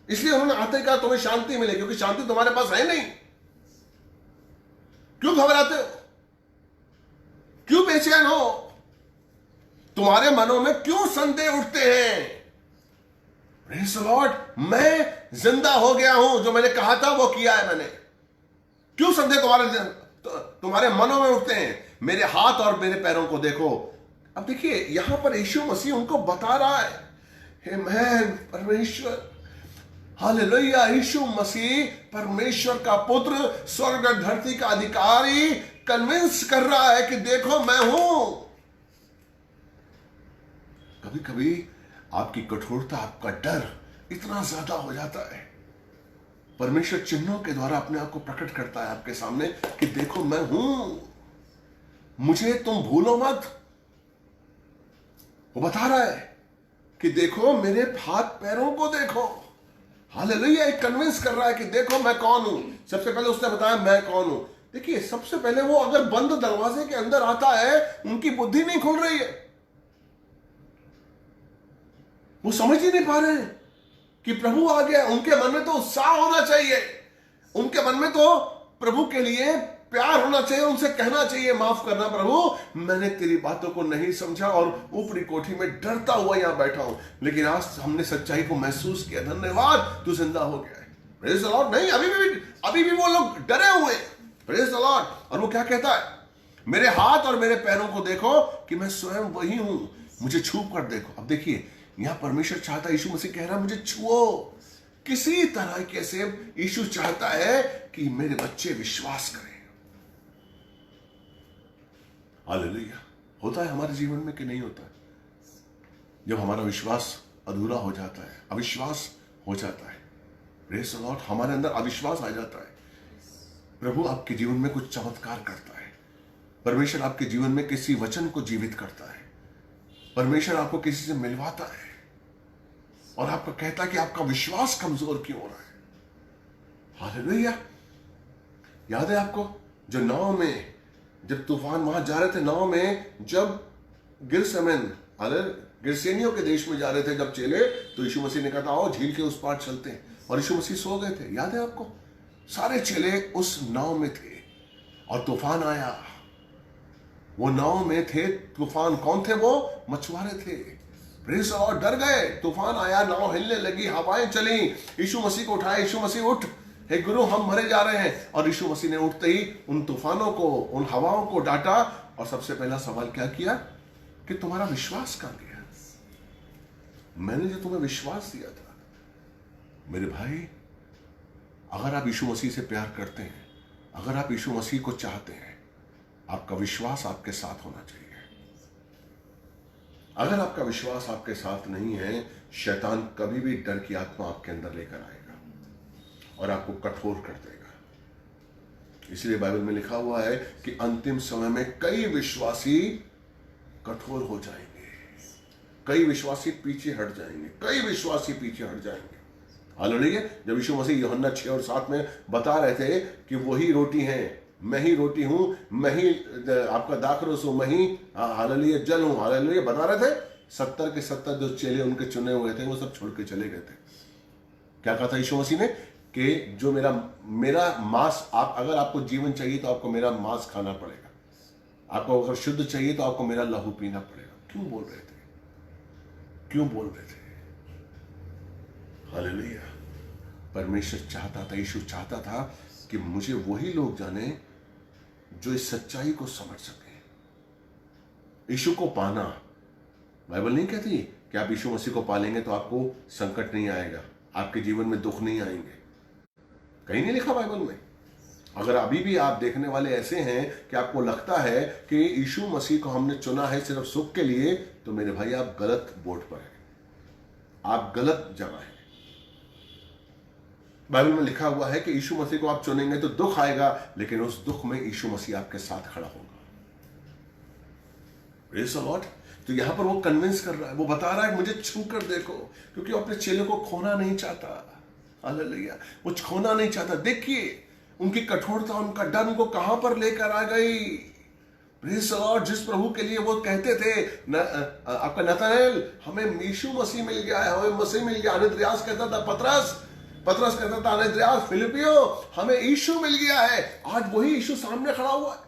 इसलिए उन्होंने आते कहा तुम्हें शांति मिले, क्योंकि शांति तुम्हारे पास है नहीं। क्यों घबराते हो? क्यों बेचैन हो? तुम्हारे मनों में क्यों संदेह उठते हैं? Praise the Lord. मैं जिंदा हो गया हूं, जो मैंने कहा था वो किया है मैंने। क्यों संदेह तुम्हारे मनों में उठते हैं? मेरे हाथ और मेरे पैरों को देखो। अब देखिए यहां पर यीशु मसीह उनको बता रहा है, हे मैन, परमेश्वर, हालेलुया, यीशु मसीह परमेश्वर का पुत्र, स्वर्ग और धरती का अधिकारी, कन्विंस कर रहा है कि देखो मैं हूं। कभी कभी आपकी कठोरता, आपका डर इतना ज्यादा हो जाता है, परमेश्वर चिन्हों के द्वारा अपने आप को प्रकट करता है आपके सामने कि देखो मैं हूं, मुझे तुम भूलो मत। वो बता रहा है कि देखो मेरे हाथ पैरों को देखो। हालेलुया। एक कन्विंस कर रहा है कि देखो मैं कौन हूं। सबसे पहले उसने बताया मैं कौन हूं। देखिए सबसे पहले वो अगर बंद दरवाजे के अंदर आता है, उनकी बुद्धि नहीं खुल रही है, वो समझ ही नहीं पा रहे हैं कि प्रभु आ गया। उनके मन में तो उत्साह होना चाहिए, उनके मन में तो प्रभु के लिए प्यार होना चाहिए, उनसे कहना चाहिए माफ करना प्रभु, मैंने तेरी बातों को नहीं समझा और ऊपरी कोठी में डरता हुआ यहां बैठा हूं, लेकिन आज हमने सच्चाई को महसूस किया, धन्यवाद तू जिंदा हो गया है। Praise the Lord. नहीं, अभी भी वो लोग डरे हुए हैं। Praise the Lord. और वो क्या कहता है? मेरे हाथ और मेरे पैरों को देखो कि मैं स्वयं वही हूं, मुझे छू कर देखो। अब देखिए यहां परमेश्वर चाहता है, यीशु मसीह कह रहा है मुझे छुओ। किसी तरह के से यीशु चाहता है कि मेरे बच्चे विश्वास करें। हालेलुया। होता है हमारे जीवन में कि नहीं होता है? जब हमारा विश्वास अधूरा हो जाता है, अविश्वास हो जाता है, प्रेज़ द लॉर्ड, हमारे अंदर अविश्वास आ जाता है, प्रभु आपके जीवन में कुछ चमत्कार करता है। परमेश्वर आपके जीवन में किसी वचन को जीवित करता है, परमेश्वर आपको किसी से मिलवाता है और आपको कहता है कि आपका विश्वास कमजोर क्यों हो रहा है। हालेलुया। याद है आपको जो नाव में जब तूफान वहां जा रहे थे, नाव में जब गिरसेनियों के देश में जा रहे थे जब चेले, तो यीशु मसीह ने कहा आओ झील के उस पार चलते हैं, और यीशु मसीह सो गए थे। याद है आपको? सारे चेले उस नाव में थे और तूफान आया, वो नाव में थे। तूफान कौन थे? वो मछुआरे थे। प्रेज़ द लॉर्ड, डर गए, तूफान आया, नाव हिलने लगी, हवाएं चली, यीशु मसीह को उठाया, यीशु मसीह उठ, हे गुरु हम मरे जा रहे हैं। और यीशु मसीह ने उठते ही उन तूफानों को, उन हवाओं को डांटा और सबसे पहला सवाल क्या किया कि तुम्हारा विश्वास कहां गया? मैंने जो तुम्हें विश्वास दिया था। मेरे भाई, अगर आप यीशु मसीह से प्यार करते हैं, अगर आप यीशु मसीह को चाहते हैं, आपका विश्वास आपके साथ होना चाहिए। अगर आपका विश्वास आपके साथ नहीं है, शैतान कभी भी डर की आत्मा आपके अंदर लेकर आएगा और आपको कठोर कर देगा। इसलिए बाइबल में लिखा हुआ है कि अंतिम समय में कई विश्वासी कठोर हो जाएंगे, कई विश्वासी पीछे हट जाएंगे, कई विश्वासी पीछे हट जाएंगे। हालेलुया। जब यीशु मसीह यूहन्ना 6 और 7 में बता रहे थे कि वही रोटी है, मैं ही रोटी हूं, मैं ही आपका दाखरस हूं, मैं ही हालेलुया जल हूं, हालेलुया बता रहे थे। 70 के 70 जो चेले उनके चुने हुए थे वो सब छोड़ के चले गए थे। क्या कहा था यीशु मसीह ने कि जो मेरा मांस, आप अगर आपको जीवन चाहिए तो आपको मेरा मांस खाना पड़ेगा, आपको अगर शुद्ध चाहिए तो आपको मेरा लहू पीना पड़ेगा। क्यों बोल रहे थे? क्यों बोल रहे थे? हालेलुया। परमेश्वर चाहता था, यीशु चाहता था कि मुझे वही लोग जाने जो इस सच्चाई को समझ सके। यीशु को पाना, बाइबल नहीं कहती कि आप यीशु मसीह को पालेंगे तो आपको संकट नहीं आएगा, आपके जीवन में दुख नहीं आएंगे। कहीं नहीं लिखा बाइबल में। अगर अभी भी आप देखने वाले ऐसे हैं कि आपको लगता है कि यीशु मसीह को हमने चुना है सिर्फ सुख के लिए, तो मेरे भाई आप गलत बोर्ड पर हैं, आप गलत जगह हैं। बाइबल में लिखा हुआ है कि यीशु मसीह को आप चुनेंगे तो दुख आएगा, लेकिन उस दुख में यीशु मसीह आपके साथ खड़ा होगा। Praise the Lord. तो यहां पर वो कन्विंस कर रहा है, वो बता रहा है मुझे छू कर देखो, क्योंकि वो अपने चेले को खोना नहीं चाहता। हालेलुया। वो खोना नहीं चाहता। देखिए उनकी कठोरता, उनका डर उनको कहां पर लेकर आ गई। Praise the Lord. जिस प्रभु के लिए वो कहते थे आपका नतनएल, हमें यीशु मसीह मिल गया है, हमें मसीह मिल गया। अनद्रियास कहता था, पतरस कहता था, अनद्रियास, फिलिपियो, हमें यीशु मिल गया है। आज वही यीशु सामने खड़ा हुआ है,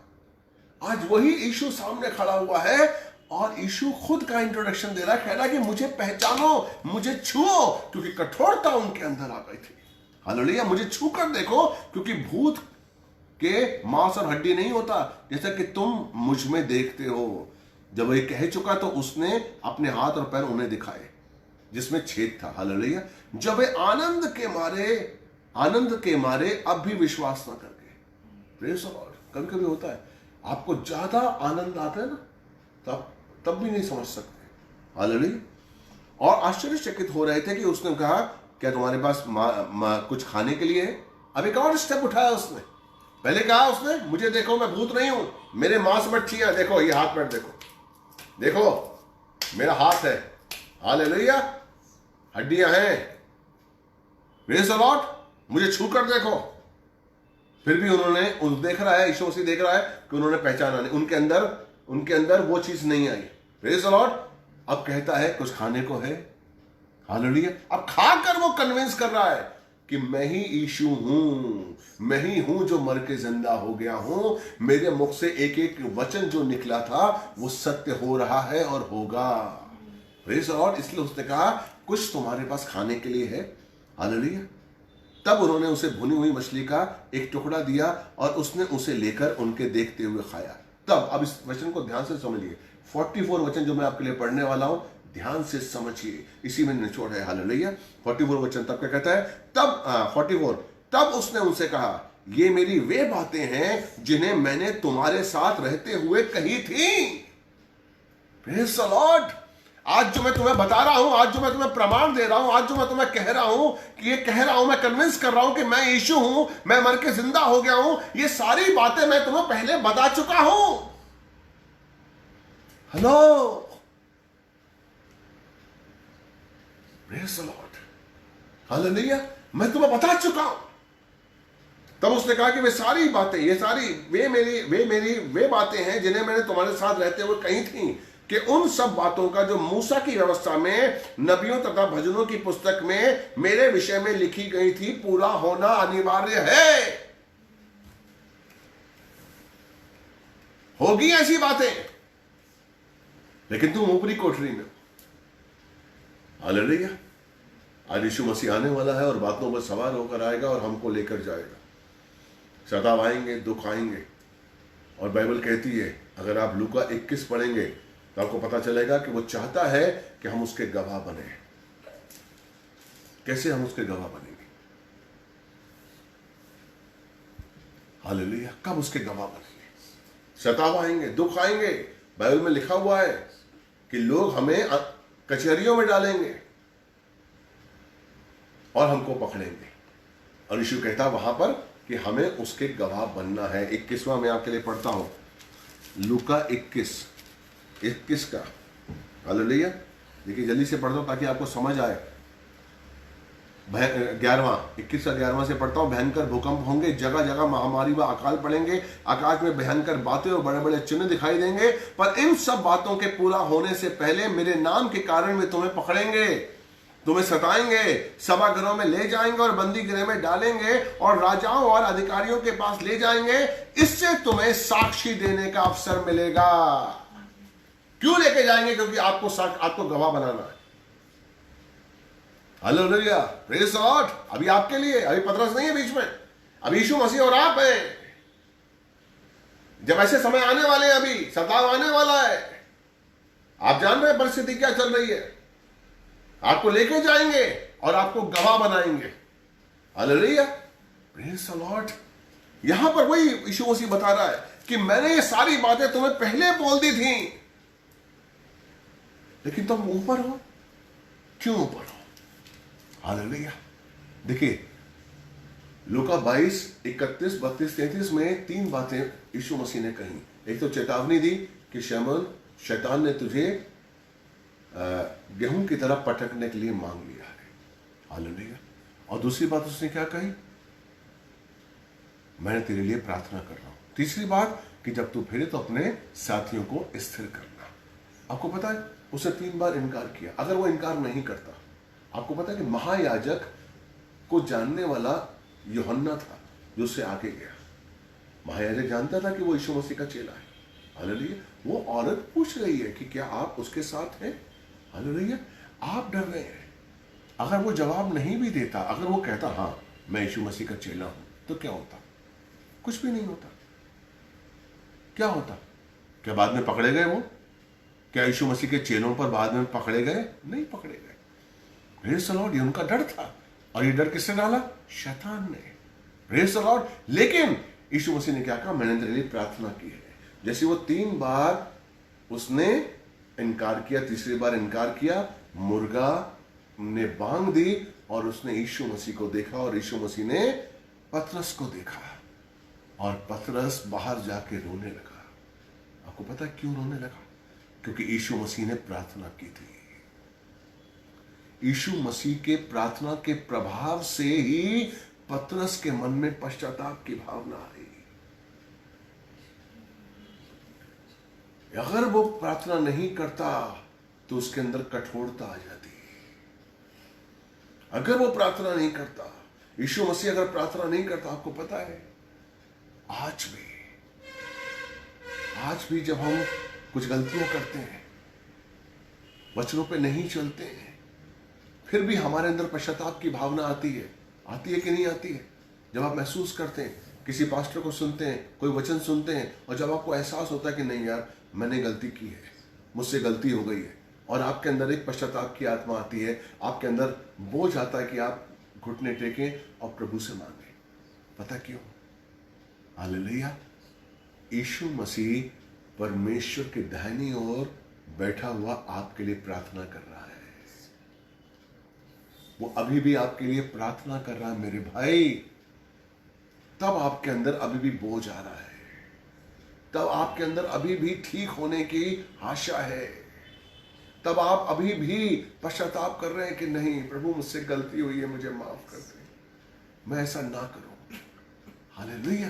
आज वही यीशु सामने खड़ा हुआ है और यीशु खुद का इंट्रोडक्शन दे रहा है, कह रहा है कि मुझे पहचानो, मुझे छुओ, क्योंकि कठोरता उनके अंदर आ गई थी। हालेलुया। मुझे छू कर देखो, क्योंकि भूत के मांस और हड्डी नहीं होता, जैसा कि तुम मुझ में देखते हो। जब वह कह चुका तो उसने अपने हाथ और पैर उन्हें दिखाए जिसमें छेद था। हालेलुया। जब वे आनंद के मारे अब भी विश्वास ना कर गए। Praise the Lord. कभी कभी होता है आपको ज्यादा आनंद आता है ना, तब भी नहीं समझ सकते। हालेलुया। और आश्चर्यचकित हो रहे थे कि उसने कहा, क्या तुम्हारे पास कुछ खाने के लिए है? अब एक और स्टेप उठाया उसने। पहले कहा उसने, मुझे देखो, मैं भूत नहीं हूं, मेरे मांस मच्छियां देखो, ये हाथ पैर देखो, देखो मेरा हाथ है, हालेलुया, हड्डियां हैं, प्रेज़ द लॉर्ड, मुझे छू कर देखो। फिर भी उन्होंने देख रहा है, यीशु मसीह देख रहा है कि उन्होंने पहचाना नहीं, उनके अंदर वो चीज नहीं आई। Praise the Lord. अब कहता है कुछ खाने को है। हालेलुया। अब खाकर वो कन्विंस कर रहा है कि मैं ही यीशु हूं, मैं ही हूं जो मर के जिंदा हो गया हूं। मेरे मुख से एक एक वचन जो निकला था वो सत्य हो रहा है और होगा। Praise the Lord. इसलिए उसने कहा कुछ तुम्हारे पास खाने के लिए है। हालेलुया। तब उन्होंने उसे भुनी हुई मछली का एक टुकड़ा दिया और उसने उसे लेकर उनके देखते हुए खाया। तब अब इस वचन को ध्यान से समझिए। 44 वचन जो मैं आपके लिए पढ़ने वाला हूं, ध्यान से समझिए, इसी में निचोड़ है। हालेलुया। 44 वचन तब क्या कहता है? तब 44 तब उसने उनसे कहा, ये मेरी वे बातें हैं जिन्हें मैंने तुम्हारे साथ रहते हुए कही थी। Praise the Lord. आज जो मैं तुम्हें बता रहा हूं, आज जो मैं तुम्हें प्रमाण दे रहा हूं, आज जो मैं तुम्हें कह रहा हूं कि ये कह रहा हूं, मैं कन्विंस कर रहा हूं कि मैं यीशु हूं, मैं मर के जिंदा हो गया हूं, ये सारी बातें मैं तुम्हें पहले बता चुका हूं। Hello, praise the lord. Hallelujah. मैं तुम्हें बता चुका हूं। तब उसने कहा कि वे सारी बातें, ये सारी वे बातें हैं जिन्हें मैंने तुम्हारे साथ रहते हुए कही थी, कि उन सब बातों का जो मूसा की व्यवस्था में, नबियों तथा भजनों की पुस्तक में मेरे विषय में लिखी गई थी, पूरा होना अनिवार्य है। होगी ऐसी बातें, लेकिन तुम ऊपरी कोठरी में, हालेलुया। आज यीशु मसीह आने वाला है और बातों पर सवार होकर आएगा और हमको लेकर जाएगा। सताव आएंगे, दुख आएंगे, और बाइबल कहती है, अगर आप लूका 21 पढ़ेंगे तो आपको पता चलेगा कि वो चाहता है कि हम उसके गवाह बने। कैसे हम उसके गवाह बनेंगे? हालेलुया। कब उसके गवाह बनेंगे? सताव आएंगे, दुख आएंगे। बाइबल में लिखा हुआ है कि लोग हमें कचहरियों में डालेंगे और हमको पकड़ेंगे, और यीशु कहता वहां पर कि हमें उसके गवाह बनना है। 21वां मैं आपके लिए पढ़ता हूं, लूका 21 का। हालेलुया। देखिए जल्दी से पढ़ता हूं ताकि आपको समझ आए। 21 का 11वां से पढ़ता हूं। भयंकर भूकंप होंगे, जगह जगह महामारी व अकाल पड़ेंगे, आकाश में भयंकर बातें और बड़े बड़े चिन्ह दिखाई देंगे, पर इन सब बातों के पूरा होने से पहले मेरे नाम के कारण वे तुम्हें पकड़ेंगे, तुम्हें सताएंगे, सभागृहों में ले जाएंगे और बंदी गृह में डालेंगे और राजाओं और अधिकारियों के पास ले जाएंगे। इससे तुम्हें साक्षी देने का अवसर मिलेगा। क्यों लेके जाएंगे? क्योंकि आपको गवाह बनाना है। Hallelujah, praise the Lord. अभी आपके लिए, अभी पतरस नहीं है बीच में, अभी यीशु मसीह और आप हैं। जब ऐसे समय आने वाले हैं, अभी सताव आने वाला है, आप जान रहे हैं परिस्थिति क्या चल रही है। आपको लेके जाएंगे और आपको गवाह बनाएंगे। Hallelujah, praise the Lord. यहां पर वही यीशु मसीह बता रहा है कि मैंने ये सारी बातें तुम्हें पहले बोल दी थी, लेकिन तुम ऊपर हो। क्यों ऊपर हो? हालेलुया। देखिए लूका 22, 31, 32, 33 में 3 बातें यीशु मसीह ने कही। एक तो चेतावनी दी कि शैतान ने तुझे गेहूं की तरह पटकने के लिए मांग लिया है। हालेलुया। और दूसरी बात उसने क्या कही? मैंने तेरे लिए प्रार्थना कर रहा हूं। तीसरी बात कि जब तू फिरे तो अपने साथियों को स्थिर करना। आपको पता है उसने 3 बार इनकार किया। अगर वो इनकार नहीं करता, आपको पता है कि महायाजक को जानने वाला यूहन्ना था जो उससे आगे गया। महायाजक जानता था कि वो यीशु मसीह का चेला है। हालेलुया। वो औरत पूछ रही है कि क्या आप उसके साथ हैं? हालेलुया। आप डर रहे हैं। अगर वो जवाब नहीं भी देता, अगर वो कहता हाँ मैं यीशु मसीह का चेला हूं, तो क्या होता? कुछ भी नहीं होता। क्या होता? क्या बाद में पकड़े गए वो? क्या यीशु मसीह के चेलों पर बाद में पकड़े गए? नहीं पकड़े गए। Praise the Lord. ये उनका डर था, और ये डर किसने डाला? शैतान ने। Praise the Lord. लेकिन यीशु मसीह ने क्या कहा? मैंने तेरे लिए प्रार्थना की है। जैसे वो 3 बार उसने इनकार किया, तीसरी बार इनकार किया, मुर्गा ने बांग दी और उसने यीशु मसीह को देखा, और यीशु मसीह ने पतरस को देखा, और पतरस बाहर जाके रोने लगा। आपको पता है क्यों रोने लगा? क्योंकि यीशु मसीह ने प्रार्थना की थी। यीशु मसीह के प्रार्थना के प्रभाव से ही पतरस के मन में पश्चाताप की भावना आई। अगर वो प्रार्थना नहीं करता तो उसके अंदर कठोरता आ जाती। अगर वो प्रार्थना नहीं करता, यीशु मसीह अगर प्रार्थना नहीं करता, आपको पता है आज भी जब हम कुछ गलतियां करते हैं, वचनों पे नहीं चलते हैं, फिर भी हमारे अंदर पश्चाताप की भावना आती है कि नहीं आती है? जब आप महसूस करते हैं, किसी पास्टर को सुनते हैं, कोई वचन सुनते हैं, और जब आपको एहसास होता है कि नहीं यार मैंने गलती की है, मुझसे गलती हो गई है, और आपके अंदर एक पश्चाताप की आत्मा आती है, आपके अंदर बोझ आता है कि आप घुटने टेकें और प्रभु से मांगें। पता क्यों? हालेलुया। यीशु मसीह परमेश्वर के दाहिनी ओर बैठा हुआ आपके लिए प्रार्थना कर रहा है। वो अभी भी आपके लिए प्रार्थना कर रहा है मेरे भाई। तब आपके अंदर अभी भी बोझ आ रहा है, तब आपके अंदर अभी भी ठीक होने की आशा है, तब आप अभी भी पश्चाताप कर रहे हैं कि नहीं प्रभु मुझसे गलती हुई है, मुझे माफ कर दे, मैं ऐसा ना करूं। Hallelujah,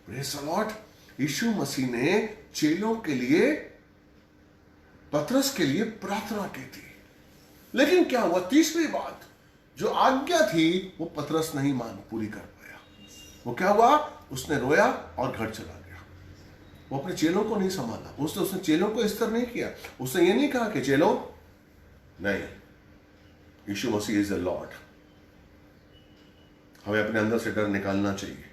praise the lord. Yeshu Masih ने चेलों के लिए, पतरस के लिए प्रार्थना की थी, लेकिन क्या हुआ? तीसरी बात जो आज्ञा थी वो पतरस नहीं पूरी कर पाया। वो क्या हुआ? उसने रोया और घर चला गया। वो अपने चेलों को नहीं संभाला। उसने चेलों को इस तरह नहीं किया। उसने ये नहीं कहा कि चेलों नहीं यीशु मसीह इज द लॉर्ड। हमें अपने अंदर से डर निकालना चाहिए,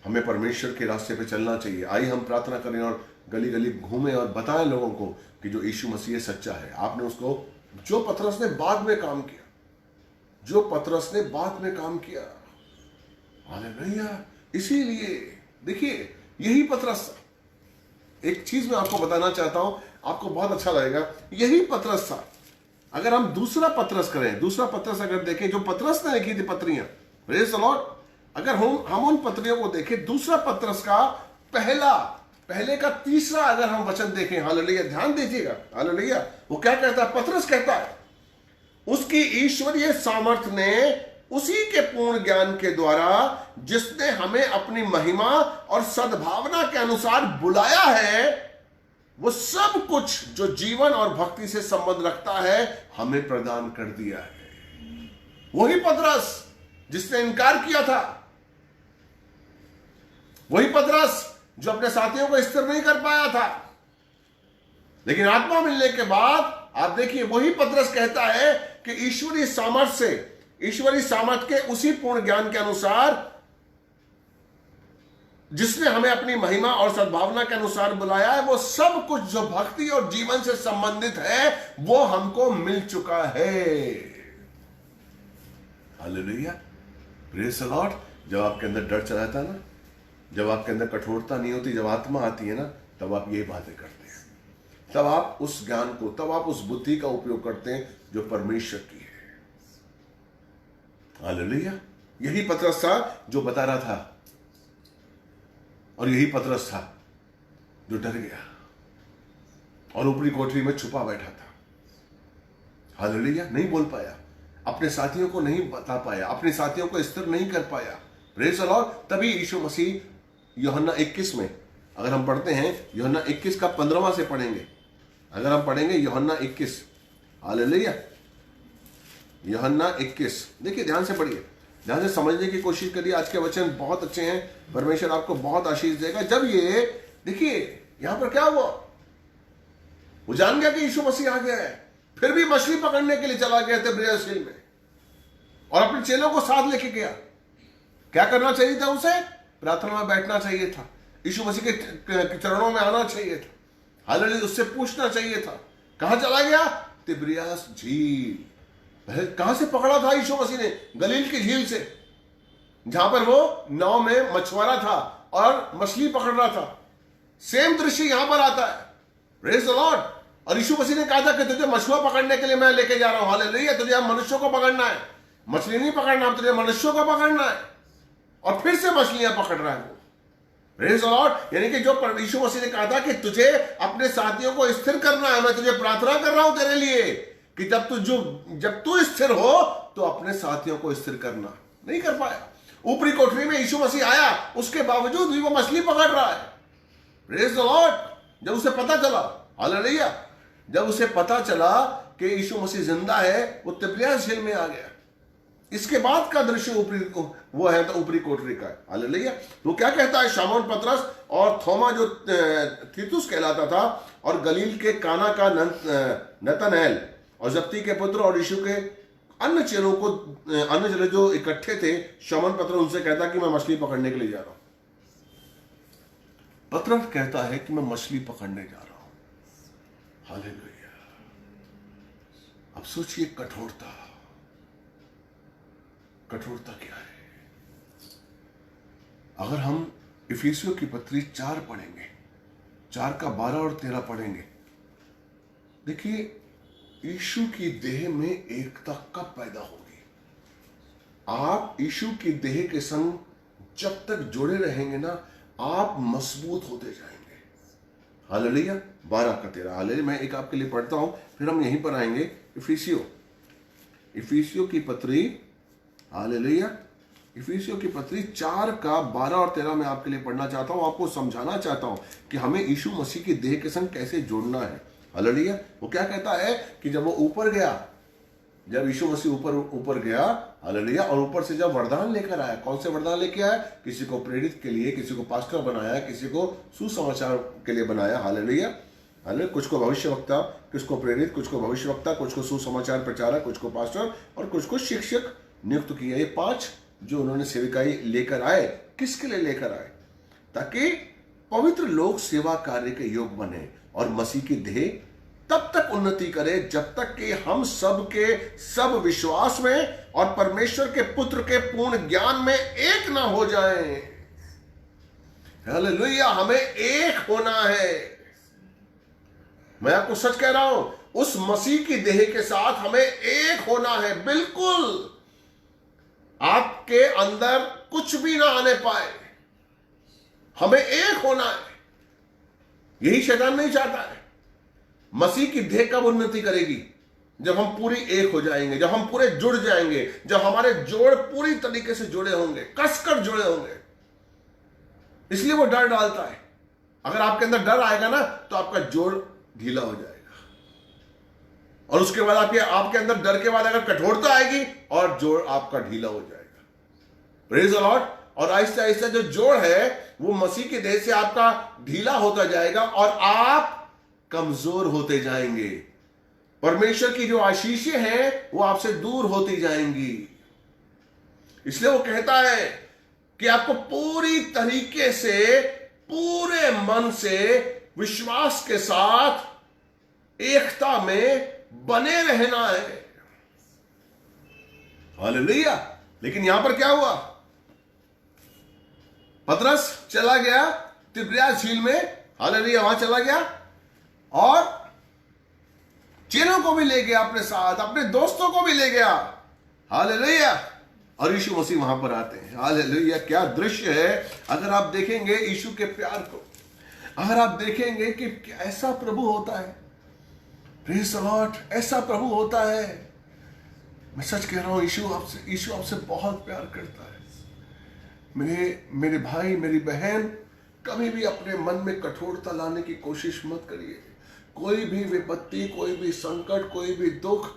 हमें परमेश्वर के रास्ते पे चलना चाहिए। आइए हम प्रार्थना करें और गली गली घूमें और बताएं लोगों को कि जो यीशु मसीह सच्चा है। आपने उसको, जो पतरस ने बाद में काम किया, जो पतरस ने बाद में काम किया, हालेलुया। इसीलिए देखिए, यही पतरस था। एक चीज मैं आपको बताना चाहता हूं, आपको बहुत अच्छा लगेगा। यही पतरस था। अगर हम दूसरा पतरस करें, दूसरा पतरस अगर देखें, जो पतरस ने लिखी थी पत्रियां, प्रेज़ द लॉर्ड, अगर हम उन पत्रियों को देखें, दूसरा पतरस का पहले का तीसरा अगर हम वचन देखें, हालेलुया, ध्यान दीजिएगा, हालेलुया, वो क्या कहता है? पतरस कहता है, उसकी ईश्वरीय सामर्थ्य ने उसी के पूर्ण ज्ञान के द्वारा जिसने हमें अपनी महिमा और सद्भावना के अनुसार बुलाया है, वो सब कुछ जो जीवन और भक्ति से संबंध रखता है हमें प्रदान कर दिया है। वही पतरस जिसने इनकार किया था, वही पतरस जो अपने साथियों को स्थिर नहीं कर पाया था, लेकिन आत्मा मिलने के बाद आप देखिए, वही पतरस कहता है कि ईश्वरीय सामर्थ्य के उसी पूर्ण ज्ञान के अनुसार जिसने हमें अपनी महिमा और सद्भावना के अनुसार बुलाया है, वो सब कुछ जो भक्ति और जीवन से संबंधित है वो हमको मिल चुका है। Hallelujah, praise the Lord. जब आपके अंदर डर चला जाता है ना, जब आपके अंदर कठोरता नहीं होती, जब आत्मा आती है ना, तब आप ये बातें करते हैं, तब आप उस ज्ञान को, तब आप उस बुद्धि का उपयोग करते हैं जो परमेश्वर की है। हालेलुया। यही पतरस था जो बता रहा था, और यही पतरस था जो डर गया और ऊपरी कोठरी में छुपा बैठा था। हालेलुया, नहीं बोल पाया, अपने साथियों को नहीं बता पाया, अपने साथियों को स्थिर नहीं कर पाया। Praise the Lord. तभी यीशु मसीह यूहन्ना 21 में, अगर हम पढ़ते हैं यूहन्ना 21 का 15वां से पढ़ेंगे, अगर हम पढ़ेंगे यूहन्ना 21, हालेलुया, यूहन्ना 21, देखिए ध्यान से पढ़िए, ध्यान से समझने की कोशिश करिए। आज के वचन बहुत अच्छे हैं, परमेश्वर आपको बहुत आशीष देगा। जब ये देखिए यहां पर क्या हुआ, वो जान गया कि यीशु मसीह आ गया है, फिर भी मछली पकड़ने के लिए चला गया तिब्रियास झील में और अपने चेलों को साथ लेके गया। क्या करना चाहिए था उसे? प्रार्थना में बैठना चाहिए था, यीशु मसीह के चरणों में आना चाहिए था, हालेलुया, उससे पूछना चाहिए था। कहां चला गया? तिब्रियास झील। कहां से पकड़ा था यीशु मसीह ने? गलील की झील से, जहां पर वो नाव में मछुआरा था और मछली पकड़ रहा था। सेम दृश्य यहां पर आता है। Praise the Lord. और यीशु मसीह ने कहा था कि तुझे मछुआ पकड़ने के लिए मैं लेके जा रहा हूं, हालेलुया, तुझे अब मनुष्यों को पकड़ना है, मछली नहीं पकड़ना, तुझे मनुष्यों को पकड़ना है। और फिर से मछलियां पकड़ रहा है वो। Praise the Lord. यानी कि जो यीशु मसीह ने कहा था कि तुझे अपने साथियों को स्थिर करना है, मैं तुझे प्रार्थना कर रहा हूं तेरे लिए कि जब तू स्थिर हो तो अपने साथियों को स्थिर करना। नहीं कर पाया। ऊपरी कोठरी में यीशु मसीह आया, उसके बावजूद भी वो मछली पकड़ रहा है। Praise the Lord. जब उसे पता चला, हालेलुया, जब उसे पता चला कि यीशु मसीह जिंदा है, वो तिब्रियास झील में आ गया। इसके बाद का दृश्य वो है तो ऊपरी कोठरी का, हालेलुया। वो क्या कहता है? शमौन पतरस और थोमा जो तीतुस कहलाता था, और गलील के काना का नतनएल और जब्ती के पुत्र और यीशु के अन्य चेले जो इकट्ठे थे, शमौन पतरस उनसे कहता कि मैं मछली पकड़ने के लिए जा रहा हूं। पतरस कहता है कि मैं मछली पकड़ने जा रहा हूं, हालेलुया। अब सोचिए कठोरता क्या है? अगर हम इफिसियों की पत्री 4 पढ़ेंगे, 4 का 12 और 13 पढ़ेंगे, देखिए यीशु की देह में एकता कब पैदा होगी? आप यीशु की देह के संग जब तक जुड़े रहेंगे ना, आप मजबूत होते जाएंगे। हालेलुया। 12 का 13, हालेलुया। मैं एक आपके लिए पढ़ता हूं, फिर हम यहीं पर आएंगे। इफिसियों की पत्री, हालेलुया, इफिसियों की पत्री 4 का 12 और 13 में आपके लिए पढ़ना चाहता हूं, आपको समझाना चाहता हूं कि हमें यीशु मसीह की देह के संग कैसे जुड़ना है। हालेलुया। वो क्या कहता है कि जब वो ऊपर गया, जब यीशु मसीह ऊपर गया, हालेलुया, और ऊपर से जब वरदान लेकर आया, कौन से वरदान लेके आया? किसी को प्रेरित के लिए, किसी को पास्टर बनाया, किसी को सुसमाचार के लिए बनाया, हालेलुया, हालांकि कुछ को भविष्यवक्ता, कुछ को प्रेरित, कुछ को भविष्यवक्ता, कुछ को सुसमाचार प्रचारक, कुछ को पास्टर और कुछ को शिक्षक नियुक्त किया। ये 5 जो उन्होंने सेविकाई लेकर आए, किसके लिए लेकर आए? ताकि पवित्र लोग सेवा कार्य के योग बने और मसीह की देह तब तक उन्नति करे जब तक कि हम सब के सब विश्वास में और परमेश्वर के पुत्र के पूर्ण ज्ञान में एक ना हो जाएं। हालेलुया, हमें एक होना है। मैं आपको सच कह रहा हूं, उस मसीह की देह के साथ हमें एक होना है। बिल्कुल आपके अंदर कुछ भी ना आने पाए, हमें एक होना है। यही शैतान नहीं चाहता है। मसीह की देह कब उन्नति करेगी? जब हम पूरी एक हो जाएंगे, जब हम पूरे जुड़ जाएंगे, जब हमारे जोड़ पूरी तरीके से जुड़े होंगे, कसकर जुड़े होंगे। इसलिए वो डर डालता है। अगर आपके अंदर डर आएगा ना तो आपका जोड़ ढीला हो जाएगा, और उसके बाद आपके अंदर डर के बाद अगर कठोरता आएगी और जोड़ आपका ढीला हो जाएगा। Praise the Lord. और आहिस्ता आहिस्ता जो जोड़ है वो मसीह की देह से आपका ढीला होता जाएगा और आप कमजोर होते जाएंगे। परमेश्वर की जो आशीषें हैं वो आपसे दूर होती जाएंगी। इसलिए वो कहता है कि आपको पूरी तरीके से, पूरे मन से, विश्वास के साथ एकता में बने रहना है। हालेलुया। लेकिन यहां पर क्या हुआ? पतरस चला गया तिब्रियास झील में, हालेलुया, वहां चला गया और चेलों को भी ले गया अपने साथ, अपने दोस्तों को भी ले गया। हालेलुया। और यीशु मसीह वहां पर आते हैं। हालेलुया। क्या दृश्य है! अगर आप देखेंगे यीशु के प्यार को, अगर आप देखेंगे कि ऐसा प्रभु होता है, प्रेज़ द लॉर्ड, ऐसा प्रभु होता है। मैं सच कह रहा हूं, यीशु आपसे बहुत प्यार करता है। मेरे भाई, मेरी बहन, कभी भी अपने मन में कठोरता लाने की कोशिश मत करिए। कोई भी विपत्ति, कोई भी संकट, कोई भी दुख,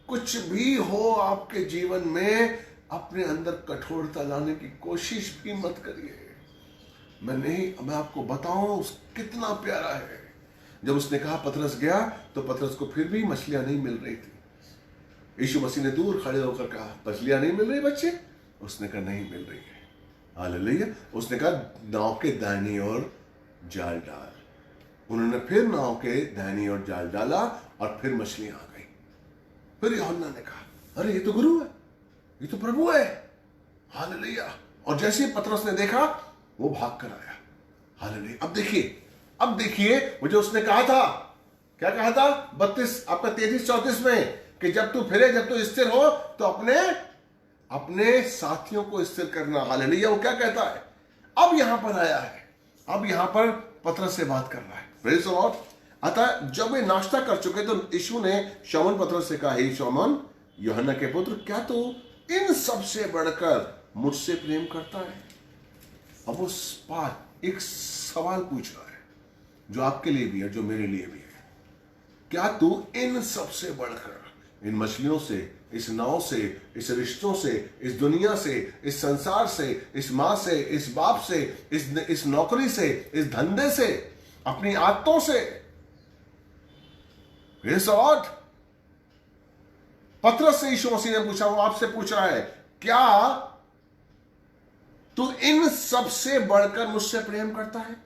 कुछ भी हो आपके जीवन में, अपने अंदर कठोरता लाने की कोशिश भी मत करिए। मैं आपको बताऊं कितना प्यारा है। जब उसने कहा पतरस गया, तो पतरस को फिर भी मछलियां नहीं मिल रही थी। यीशु मसीह ने दूर खड़े होकर कहा, मछलियां नहीं मिल रही बच्चे? उसने कहा नहीं मिल रही है। हालेलुया। उसने कहा नाव के दाहिनी ओर जाल डाल। उन्होंने फिर नाव के दाहिनी ओर जाल डाला और फिर मछलियां आ गई। फिर यूहन्ना ने कहा, अरे ये तो गुरु है, ये तो प्रभु है। हालेलुया। और जैसे ही पतरस ने देखा, वो भाग कर आया। हालेलुया। अब देखिए मुझे उसने कहा था, क्या कहा था? 33-34 में कि जब तू फिरे, जब तू स्थिर हो तो अपने साथियों को स्थिर करना। हालेलुया। वो क्या कहता है? अब यहां पर आया है, अब यहां पर पतरस से बात कर रहा है। Praise the Lord. अतः जब वे नाश्ता कर चुके तो यीशु ने शमौन पतरस से कहा, हे शमौन, यूहन्ना के पुत्र, क्या तू इन सब से बढ़कर मुझसे प्रेम करता है? अब वो एक सवाल पूछ रहा है जो आपके लिए भी है, जो मेरे लिए भी है। क्या तू इन सब से बढ़कर, इन मछलियों से, इस नाव से, इस रिश्तों से, इस दुनिया से, इस संसार से, इस मां से, इस बाप से, इस नौकरी से, इस धंधे से, अपनी आदतों से, पतरस से यीशु मसीह ने पूछा, वो आपसे पूछ रहा है, क्या तू इन सब से बढ़कर मुझसे प्रेम करता है?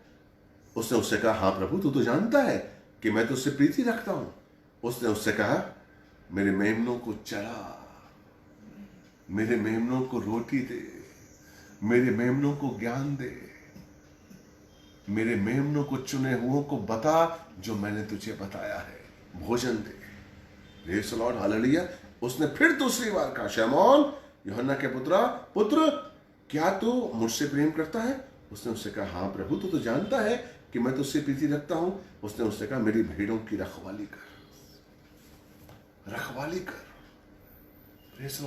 उसने उससे कहा, हां प्रभु, तू तो जानता है कि मैं तुझसे प्रीति रखता हूं। उसने उससे कहा, मेरे मेमनों को चरा, मेरे मेमनों को रोटी दे, मेरे मेमनों को ज्ञान दे, मेरे मेमनों को, चुने हुओं को बता जो मैंने तुझे बताया है, भोजन दे। Praise the lord. हालेलुया। उसने फिर दूसरी बार कहा, शमौन, यूहन्ना के पुत्र, क्या तू मुझसे प्रेम करता है? उसने उससे कहा, हां प्रभु, तू तो जानता है कि मैं तुझसे प्रीति रखता हूं। उसने उससे कहा, मेरी भेड़ों की रखवाली कर।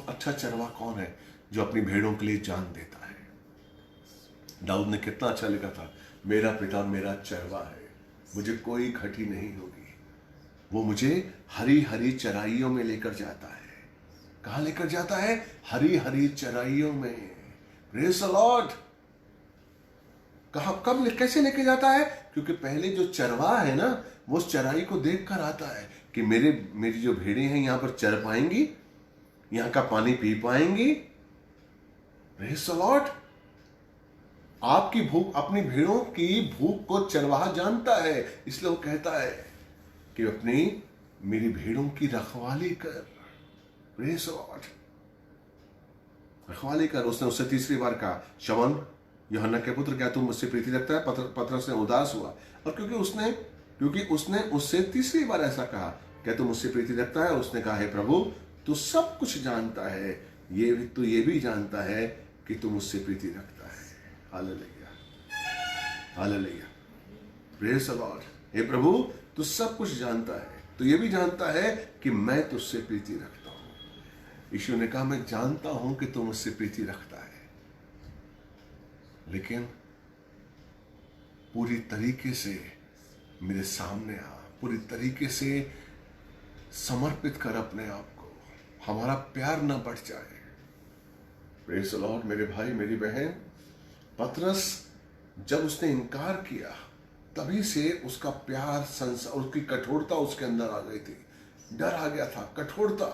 अच्छा चरवा कौन है जो अपनी भेड़ों के लिए जान देता है? दाऊद ने कितना अच्छा लिखा था, मेरा पिता मेरा चरवा है, मुझे कोई घटी नहीं होगी। वो मुझे हरी हरी चराइयों में लेकर जाता है। कहां लेकर जाता है? हरी हरी चराइयों में। Praise the Lord. कब कैसे लेके जाता है? क्योंकि पहले जो चरवाहा है ना, वो उस चराई को देखकर आता है कि मेरी जो भेड़ें हैं यहाँ पर चर पाएंगी, यहाँ का पानी पी पाएंगी। Praise the Lord. आपकी भूख, अपनी भेड़ों की भूख को चरवाहा जानता है, इसलिए वो कहता है कि मेरी भेड़ों की रखवाली कर। Praise the Lord. रखवाली कर। उसने तीसरी बार कहा, शमौन यूहन्ना के पुत्र, क्या तू मुझसे प्रीति रखता है? पतरस ने उदास हुआ, और क्योंकि उसने उससे तीसरी बार ऐसा कहा, क्या तू मुझसे प्रीति रखता है? उसने कहा, हे प्रभु, तू सब कुछ जानता है, तू ये भी जानता है कि तू मुझसे प्रीति रखता है। Hallelujah, hallelujah, praise the lord. हे प्रभु, तू सब कुछ जानता है, तू ये भी जानता है कि मैं तुझसे प्रीति रखता हूं। यीशु ने कहा, मैं जानता हूं कि तू मुझसे प्रीति रखता है, लेकिन पूरी तरीके से मेरे सामने आ, पूरी तरीके से समर्पित कर अपने आप को, हमारा प्यार ना बढ़ जाए। Praise the Lord. मेरे भाई, मेरी बहन, पतरस जब उसने इनकार किया, तभी से उसका प्यार, संसार, उसकी कठोरता उसके अंदर आ गई थी। डर आ गया था, कठोरता,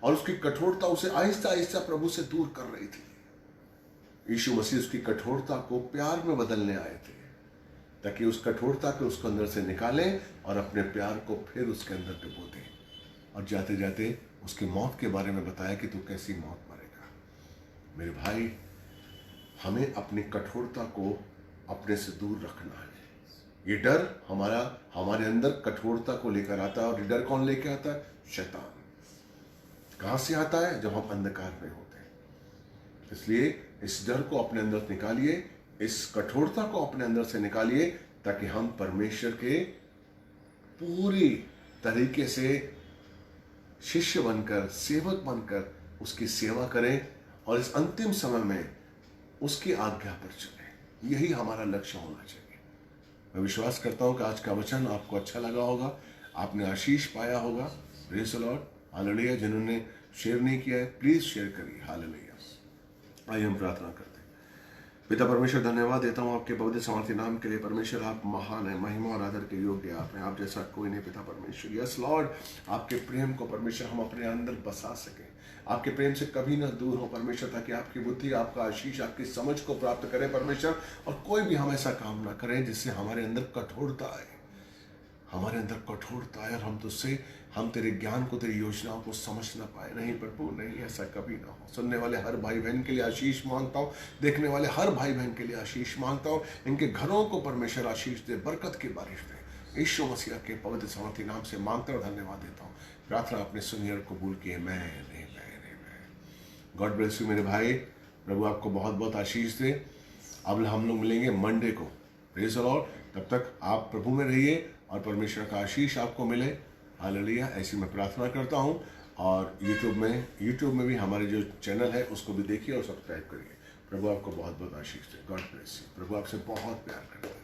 और उसकी कठोरता उसे आहिस्ता आहिस्ता प्रभु से दूर कर रही थी। यीशु मसीह उसकी कठोरता को प्यार में बदलने आए थे, ताकि उस कठोरता को उसके अंदर से निकालें और अपने प्यार को फिर उसके अंदर डुबो दें। और जाते जाते उसकी मौत के बारे में बताया कि तू कैसी मौत मरेगा। मेरे भाई, हमें अपनी कठोरता को अपने से दूर रखना है। ये डर हमारे अंदर कठोरता को लेकर आता है, और ये डर कौन लेके आता है? शैतान। कहां से आता है? जब हम अंधकार में होते हैं। इसलिए इस डर को अपने अंदर से निकालिए, इस कठोरता को अपने अंदर से निकालिए, ताकि हम परमेश्वर के पूरी तरीके से शिष्य बनकर, सेवक बनकर उसकी सेवा करें, और इस अंतिम समय में उसकी आज्ञा पर चलें। यही हमारा लक्ष्य होना चाहिए। मैं विश्वास करता हूं कि आज का वचन आपको अच्छा लगा होगा, आपने आशीष पाया होगा। Praise the lord, hallelujah. जिन्होंने शेयर नहीं किया है, प्लीज शेयर करिए। हालेलुया। आइए हम प्रार्थना करते हैं। पिता परमेश्वर, धन्यवाद देता हूँ आपके पवित्र सामर्थी नाम के लिए। परमेश्वर, आप महान है, महिमा और आदर के योग्य आप हैं, आप जैसा कोई नहीं पिता परमेश्वर। यस लॉर्ड, आपके प्रेम को परमेश्वर हम अपने अंदर बसा सकें, आपके प्रेम से कभी ना दूर हो परमेश्वर, ताकि आपकी बुद्धि, आपका आशीष, आपकी समझ को प्राप्त करें परमेश्वर। और कोई भी हम ऐसा काम ना करें जिससे हमारे अंदर कठोरता आए, हमारे अंदर कठोरता आए, और हम तेरे ज्ञान को, तेरी योजनाओं को समझ ना पाए। नहीं प्रभु, नहीं, ऐसा कभी ना हो। सुनने वाले हर भाई बहन के लिए आशीष मांगता हूँ, देखने वाले हर भाई बहन के लिए आशीष मांगता हूँ। इनके घरों को परमेश्वर आशीष दे, बरकत की बारिश दे। यीशु मसीह के पवित्र सामर्थी नाम से मांगता और धन्यवाद देता हूँ। प्रार्थना अपने सुनिए और कबूल किए। मैं गॉड ब्लेस यू मेरे भाई। प्रभु आपको बहुत बहुत आशीष दे। अब हम लोग मिलेंगे मंडे को। Praise the Lord. तब तक आप प्रभु में रहिए और परमेश्वर का आशीष आपको मिले। हालेलुया। ऐसी मैं प्रार्थना करता हूँ। और यूट्यूब में भी हमारे जो चैनल है उसको भी देखिए और सब्सक्राइब करिए। प्रभु आपको बहुत बहुत आशीष दे। God bless you. प्रभु आपसे बहुत प्यार करता है।